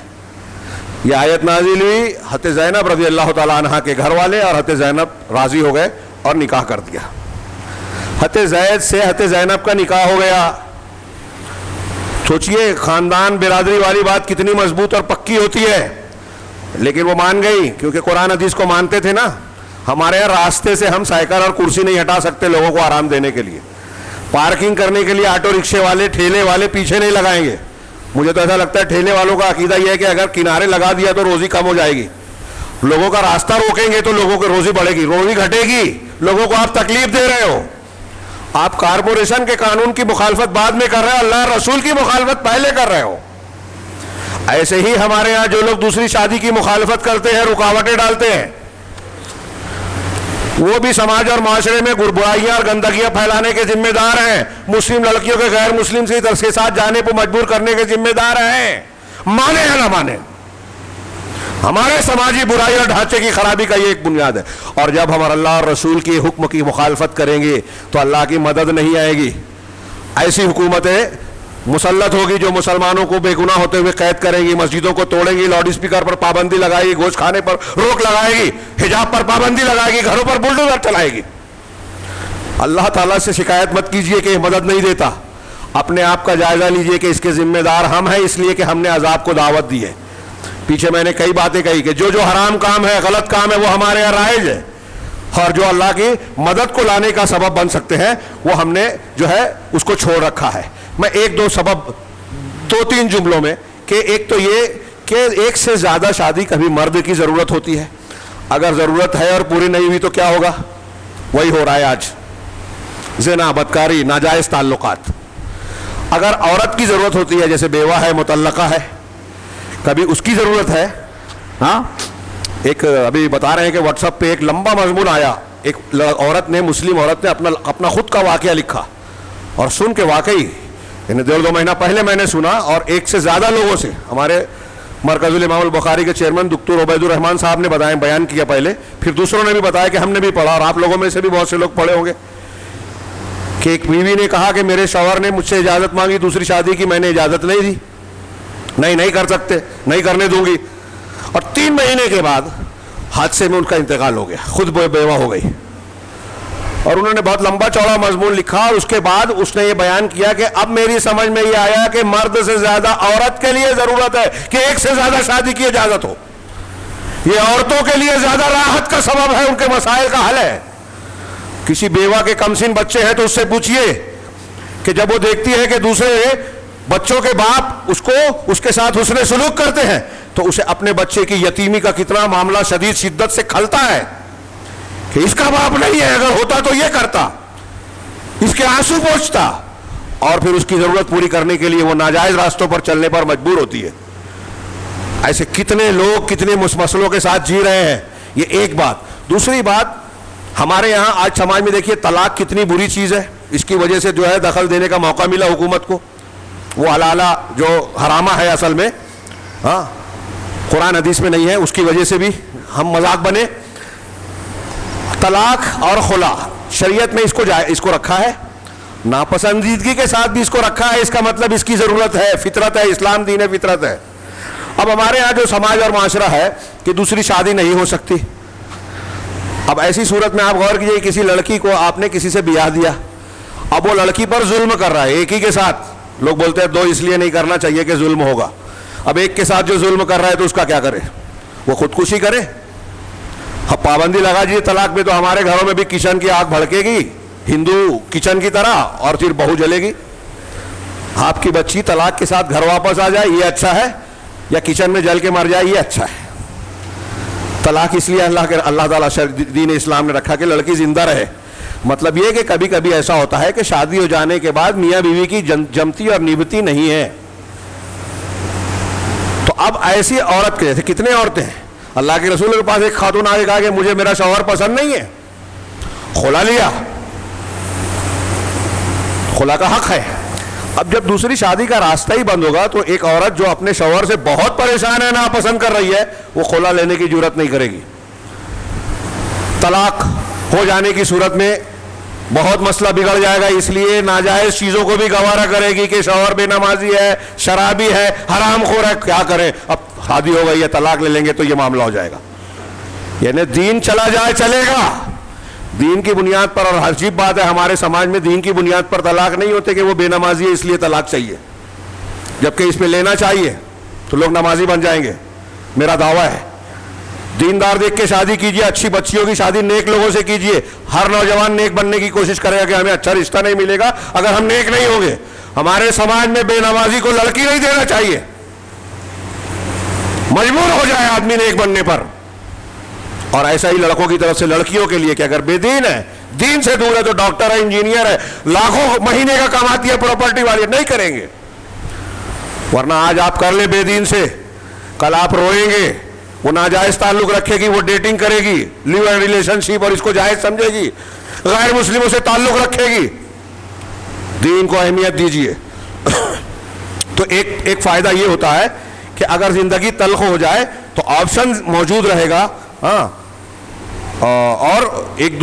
یہ آیت نازل ہوئی, حضرت زینب رضی اللہ تعالیٰ عنہ کے گھر والے اور حضرت زینب راضی ہو گئے اور نکاح کر دیا. حضرت زید سے حضرت زینب کا نکاح ہو گیا. سوچئے خاندان برادری والی بات کتنی مضبوط اور پکی ہوتی ہے. لیکن وہ مان گئی, کیونکہ قرآن حدیث کو مانتے تھے نا. ہمارے یہاں راستے سے ہم سائیکل اور کرسی نہیں ہٹا سکتے لوگوں کو آرام دینے کے لیے. پارکنگ کرنے کے لیے آٹو رکشے والے, ٹھیلے والے پیچھے نہیں لگائیں گے. مجھے تو ایسا لگتا ہے ٹھیلے والوں کا عقیدہ یہ ہے کہ اگر کنارے لگا دیا تو روزی کم ہو جائے گی. لوگوں کا راستہ روکیں گے تو لوگوں کی روزی بڑھے گی, روزی گھٹے گی. لوگوں کو آپ تکلیف دے رہے ہو. آپ کارپوریشن کے قانون کی مخالفت بعد میں کر رہے ہو, اللہ رسول کی مخالفت پہلے کر رہے ہو. ایسے ہی ہمارے ہاں جو لوگ دوسری شادی کی مخالفت کرتے ہیں, رکاوٹیں ڈالتے ہیں, وہ بھی سماج اور معاشرے میں برائیاں اور گندگیاں پھیلانے کے ذمہ دار ہیں. مسلم لڑکیوں کے غیر مسلم کے ساتھ جانے پر مجبور کرنے کے ذمہ دار ہیں, مانے یا نہ مانے. ہمارے سماجی برائی اور ڈھانچے کی خرابی کا یہ ایک بنیاد ہے. اور جب ہم اللہ اور رسول کی حکم کی مخالفت کریں گے تو اللہ کی مدد نہیں آئے گی. ایسی حکومتیں مسلط ہوگی جو مسلمانوں کو بے گناہ ہوتے ہوئے قید کریں گی, مسجدوں کو توڑیں گی, لاؤڈ اسپیکر پر پابندی لگائے گی, گوشت کھانے پر روک لگائے گی, حجاب پر پابندی لگائے گی, گھروں پر بلڈوزر چلائے گی. اللہ تعالیٰ سے شکایت مت کیجئے کہ یہ مدد نہیں دیتا. اپنے آپ کا جائزہ لیجئے کہ اس کے ذمہ دار ہم ہیں, اس لیے کہ ہم نے عذاب کو دعوت دی ہے. پیچھے میں نے کئی باتیں کہی کہ جو حرام کام ہے, غلط کام ہے, وہ ہمارے یہاں رائج ہے, اور جو اللہ کی مدد کو لانے کا سبب بن سکتے ہیں وہ ہم نے جو ہے اس کو چھوڑ رکھا ہے. میں ایک دو سبب, دو تین جملوں میں, کہ ایک تو یہ کہ ایک سے زیادہ شادی کبھی مرد کی ضرورت ہوتی ہے. اگر ضرورت ہے اور پوری نہیں ہوئی تو کیا ہوگا؟ وہی ہو رہا ہے آج, زنا, بدکاری, ناجائز تعلقات. اگر عورت کی ضرورت ہوتی ہے, جیسے بیوہ ہے, مطلقہ ہے, کبھی اس کی ضرورت ہے. ہاں, ایک ابھی بتا رہے ہیں کہ واٹس ایپ پہ ایک لمبا مضمون آیا, ایک عورت نے, مسلم عورت نے اپنا خود کا واقعہ لکھا, اور سن کے واقعی یعنی 1.5 مہینہ پہلے میں نے سنا, اور ایک سے زیادہ لوگوں سے, ہمارے مرکز الامام البخاری کے چیئرمین دکتور عبید الرحمان صاحب نے بیان کیا پہلے, پھر دوسروں نے بھی بتایا کہ ہم نے بھی پڑھا, اور آپ لوگوں میں سے بھی بہت سے لوگ پڑھے ہوں گے, کہ ایک بیوی نے کہا کہ میرے شوہر نے مجھ سے اجازت مانگی دوسری شادی کی, میں نے اجازت نہیں دی, نہیں کر سکتے, نہیں کرنے دوں گی. اور 3 مہینے کے بعد حادثے میں ان کا انتقال ہو گیا, خود بیوہ ہو گئی. اور انہوں نے بہت لمبا چوڑا مضمون لکھا، اور اس کے بعد اس نے یہ بیان کیا کہ اب میری سمجھ میں یہ آیا کہ مرد سے زیادہ عورت کے لیے ضرورت ہے کہ ایک سے زیادہ شادی کی اجازت ہو. یہ عورتوں کے لیے زیادہ راحت کا سبب ہے، ان کے مسائل کا حل ہے. کسی بیوہ کے کم سن بچے ہیں تو اس سے پوچھئے کہ جب وہ دیکھتی ہے کہ دوسرے بچوں کے باپ اس کے ساتھ حسن سلوک کرتے ہیں تو اسے اپنے بچے کی یتیمی کا کتنا معاملہ شدید شدت سے کھلتا ہے کہ اس کا باپ نہیں ہے، اگر ہوتا تو یہ کرتا، اس کے آنسو پوچھتا، اور پھر اس کی ضرورت پوری کرنے کے لیے وہ ناجائز راستوں پر چلنے پر مجبور ہوتی ہے. ایسے کتنے لوگ کتنے مسئلوں کے ساتھ جی رہے ہیں. یہ ایک بات. دوسری بات، ہمارے یہاں آج سماج میں دیکھیے طلاق کتنی بری چیز ہے. اس کی وجہ سے جو ہے دخل دینے کا موقع ملا حکومت کو. وہ حلالہ جو حرامہ ہے اصل میں، ہاں قرآن حدیث میں نہیں ہے، اس کی وجہ سے بھی ہم مذاق بنے. طلاق اور خلا شریعت میں اس کو رکھا ہے، ناپسندیدگی کے ساتھ بھی اس کو رکھا ہے. اس کا مطلب اس کی ضرورت ہے، فطرت ہے، اسلام دین فطرت ہے. اب ہمارے یہاں جو سماج اور معاشرہ ہے کہ دوسری شادی نہیں ہو سکتی. اب ایسی صورت میں آپ غور کیجئے، کسی لڑکی کو آپ نے کسی سے بیاہ دیا، اب وہ لڑکی پر ظلم کر رہا ہے ایک ہی کے ساتھ. لوگ بولتے ہیں دو اس لیے نہیں کرنا چاہیے کہ ظلم ہوگا. اب ایک کے ساتھ جو ظلم کر رہا ہے تو اس کا کیا کرے؟ وہ خودکشی کرے؟ اب پابندی لگا دیجیے طلاق میں تو ہمارے گھروں میں بھی کچن کی آگ بھڑکے گی ہندو کچن کی طرح، اور پھر بہو جلے گی. آپ کی بچی طلاق کے ساتھ گھر واپس آ جائے یہ اچھا ہے، یا کچن میں جل کے مر جائے یہ اچھا ہے؟ طلاق اس لیے اللہ تعالیٰ دین اسلام نے رکھا کہ لڑکی زندہ رہے. مطلب یہ کہ کبھی کبھی ایسا ہوتا ہے کہ شادی ہو جانے کے بعد میاں بیوی کی جمتی اور نبھتی نہیں ہے. تو اب ایسی عورت کے جیسے کتنے عورتیں ہیں، اللہ کے رسول کے پاس ایک خاتون آگے کہا کہ مجھے میرا شوہر پسند نہیں ہے، خلا لیا، خلا کا حق ہے. اب جب دوسری شادی کا راستہ ہی بند ہوگا تو ایک عورت جو اپنے شوہر سے بہت پریشان ہے، ناپسند کر رہی ہے، وہ خلا لینے کی جرات نہیں کرے گی. طلاق ہو جانے کی صورت میں بہت مسئلہ بگڑ جائے گا، اس لیے ناجائز چیزوں کو بھی گوارا کرے گی کہ شوہر بے نمازی ہے، شرابی ہے، حرام خور ہے، کیا کریں، اب شادی ہو گئی ہے طلاق لے لیں گے تو یہ معاملہ ہو جائے گا. یعنی دین چلا جائے چلے گا، دین کی بنیاد پر. اور عجیب بات ہے ہمارے سماج میں دین کی بنیاد پر طلاق نہیں ہوتے کہ وہ بے نمازی ہے اس لیے طلاق چاہیے، جبکہ اس پہ لینا چاہیے تو لوگ نمازی بن جائیں گے. میرا دعویٰ ہے دیندار دیکھ کے شادی کیجئے، اچھی بچیوں کی شادی نیک لوگوں سے کیجئے. ہر نوجوان نیک بننے کی کوشش کرے گا کہ ہمیں اچھا رشتہ نہیں ملے گا اگر ہم نیک نہیں ہوں گے. ہمارے سماج میں بے نمازی کو لڑکی نہیں دینا چاہیے، مجبور ہو جائے آدمی نیک بننے پر. اور ایسا ہی لڑکوں کی طرف سے لڑکیوں کے لیے کہ اگر بے دین ہے، دین سے دور ہے، تو ڈاکٹر ہے، انجینئر ہے، لاکھوں مہینے کا کماتی ہے، پراپرٹی والی، نہیں کریں گے. ورنہ آج آپ کر لیں بے دین سے، کل آپ روئیں گے. وہ ناجائز تعلق رکھے گی، وہ ڈیٹنگ کرے گی، لیو اینڈ ریلیشن شپ، اور اس کو جائز سمجھے گی، غیر مسلموں سے تعلق رکھے گی. دین کو اہمیت دیجیے. تو ایک فائدہ یہ ہوتا ہے کہ اگر زندگی تلخ ہو جائے تو آپشن موجود رہے گا. ہاں، اور ایک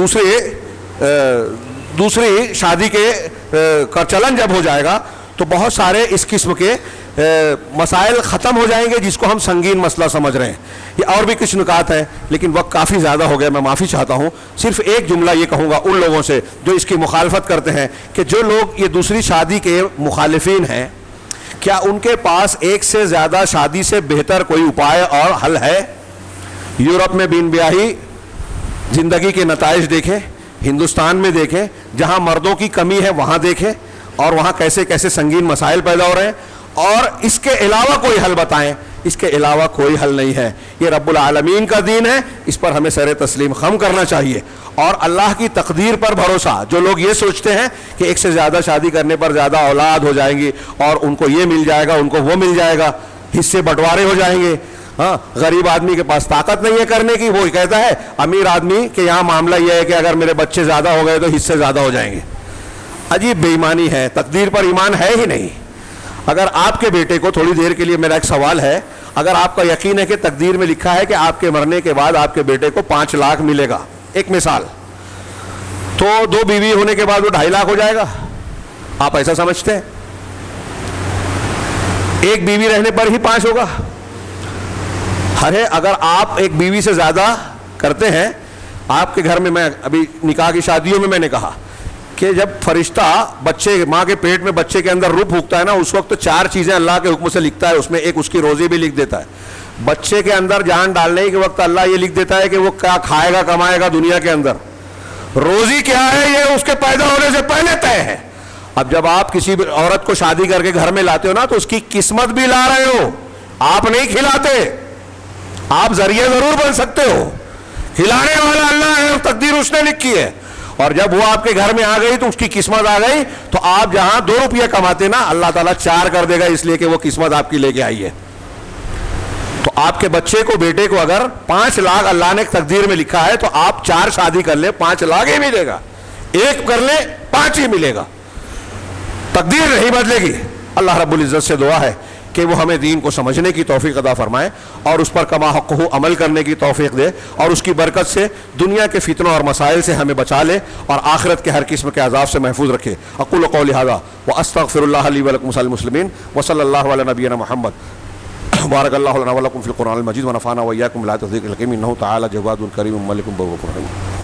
دوسری شادی کا چلن جب ہو جائے گا تو بہت سارے اس قسم کے مسائل ختم ہو جائیں گے جس کو ہم سنگین مسئلہ سمجھ رہے ہیں. یہ اور بھی کچھ نکات ہیں لیکن وقت کافی زیادہ ہو گیا، میں معافی چاہتا ہوں. صرف ایک جملہ یہ کہوں گا ان لوگوں سے جو اس کی مخالفت کرتے ہیں کہ جو لوگ یہ دوسری شادی کے مخالفین ہیں، کیا ان کے پاس ایک سے زیادہ شادی سے بہتر کوئی اپائے اور حل ہے؟ یورپ میں بین بیاہی زندگی کے نتائج دیکھیں، ہندوستان میں دیکھیں، جہاں مردوں کی کمی ہے وہاں دیکھیں، اور وہاں کیسے کیسے سنگین مسائل پیدا ہو رہے ہیں. اور اس کے علاوہ کوئی حل بتائیں. اس کے علاوہ کوئی حل نہیں ہے. یہ رب العالمین کا دین ہے، اس پر ہمیں سر تسلیم خم کرنا چاہیے. اور اللہ کی تقدیر پر بھروسہ. جو لوگ یہ سوچتے ہیں کہ ایک سے زیادہ شادی کرنے پر زیادہ اولاد ہو جائیں گی اور ان کو یہ مل جائے گا، ان کو وہ مل جائے گا، حصے بٹوارے ہو جائیں گے. ہاں، غریب آدمی کے پاس طاقت نہیں ہے کرنے کی، وہ کہتا ہے امیر آدمی کہ یہاں معاملہ یہ ہے کہ اگر میرے بچے زیادہ ہو گئے تو حصے زیادہ ہو جائیں گے. عجیب بے ایمانی ہے، تقدیر پر ایمان ہے ہی نہیں. اگر آپ کے بیٹے کو، تھوڑی دیر کے لیے میرا ایک سوال ہے، اگر آپ کا یقین ہے کہ تقدیر میں لکھا ہے کہ آپ کے مرنے کے بعد آپ کے بیٹے کو 5 لاکھ ملے گا، ایک مثال، تو 2 بیوی ہونے کے بعد وہ 2.5 لاکھ ہو جائے گا؟ آپ ایسا سمجھتے ہیں؟ ایک بیوی رہنے پر ہی 5 ہوگا؟ ارے اگر آپ ایک بیوی سے زیادہ کرتے ہیں آپ کے گھر میں ابھی نکاح کی شادیوں میں نے کہا کہ جب فرشتہ بچے ماں کے پیٹ میں بچے کے اندر روح پھونکتا ہے نا، اس وقت 4 چیزیں اللہ کے حکم سے لکھتا ہے، اس میں ایک اس کی روزی بھی لکھ دیتا ہے. بچے کے اندر جان ڈالنے کے وقت اللہ یہ لکھ دیتا ہے کہ وہ کیا کھائے گا کمائے گا دنیا کے اندر. روزی کیا ہے یہ اس کے پیدا ہونے سے پہلے طے ہے. اب جب آپ کسی عورت کو شادی کر کے گھر میں لاتے ہو نا تو اس کی قسمت بھی لا رہے ہو، آپ نہیں کھلاتے. آپ ذریعہ ضرور بن سکتے ہو، کھلانے والا اللہ ہے، تقدیر اس نے لکھی ہے. اور جب وہ آپ کے گھر میں آ گئی تو اس کی قسمت آ گئی، تو آپ جہاں 2 روپیہ کماتے نا، اللہ تعالیٰ 4 کر دے گا، اس لیے کہ وہ قسمت آپ کی لے کے آئی ہے. تو آپ کے بچے کو بیٹے کو اگر 5 لاکھ اللہ نے تقدیر میں لکھا ہے تو آپ 4 شادی کر لیں 5 لاکھ ہی ملے گا، 1 کر لیں 5 ہی ملے گا. تقدیر نہیں بدلے گی. اللہ رب العزت سے دعا ہے کہ وہ ہمیں دین کو سمجھنے کی توفیق عطا فرمائے اور اس پر کما حقہ عمل کرنے کی توفیق دے، اور اس کی برکت سے دنیا کے فتنوں اور مسائل سے ہمیں بچا لے اور آخرت کے ہر قسم کے عذاب سے محفوظ رکھے. اقول قولی ھذا واستغفر اللہ لی ولکم سائر المسلمین وصلی اللہ علی نبینا محمد. بارک اللہ لنا ولکم فی القرآن المجید ونفعنا وإیاکم بالآیات والذکر الحکیم انہ تعالی جواد کریم ملک رؤوف رحیم.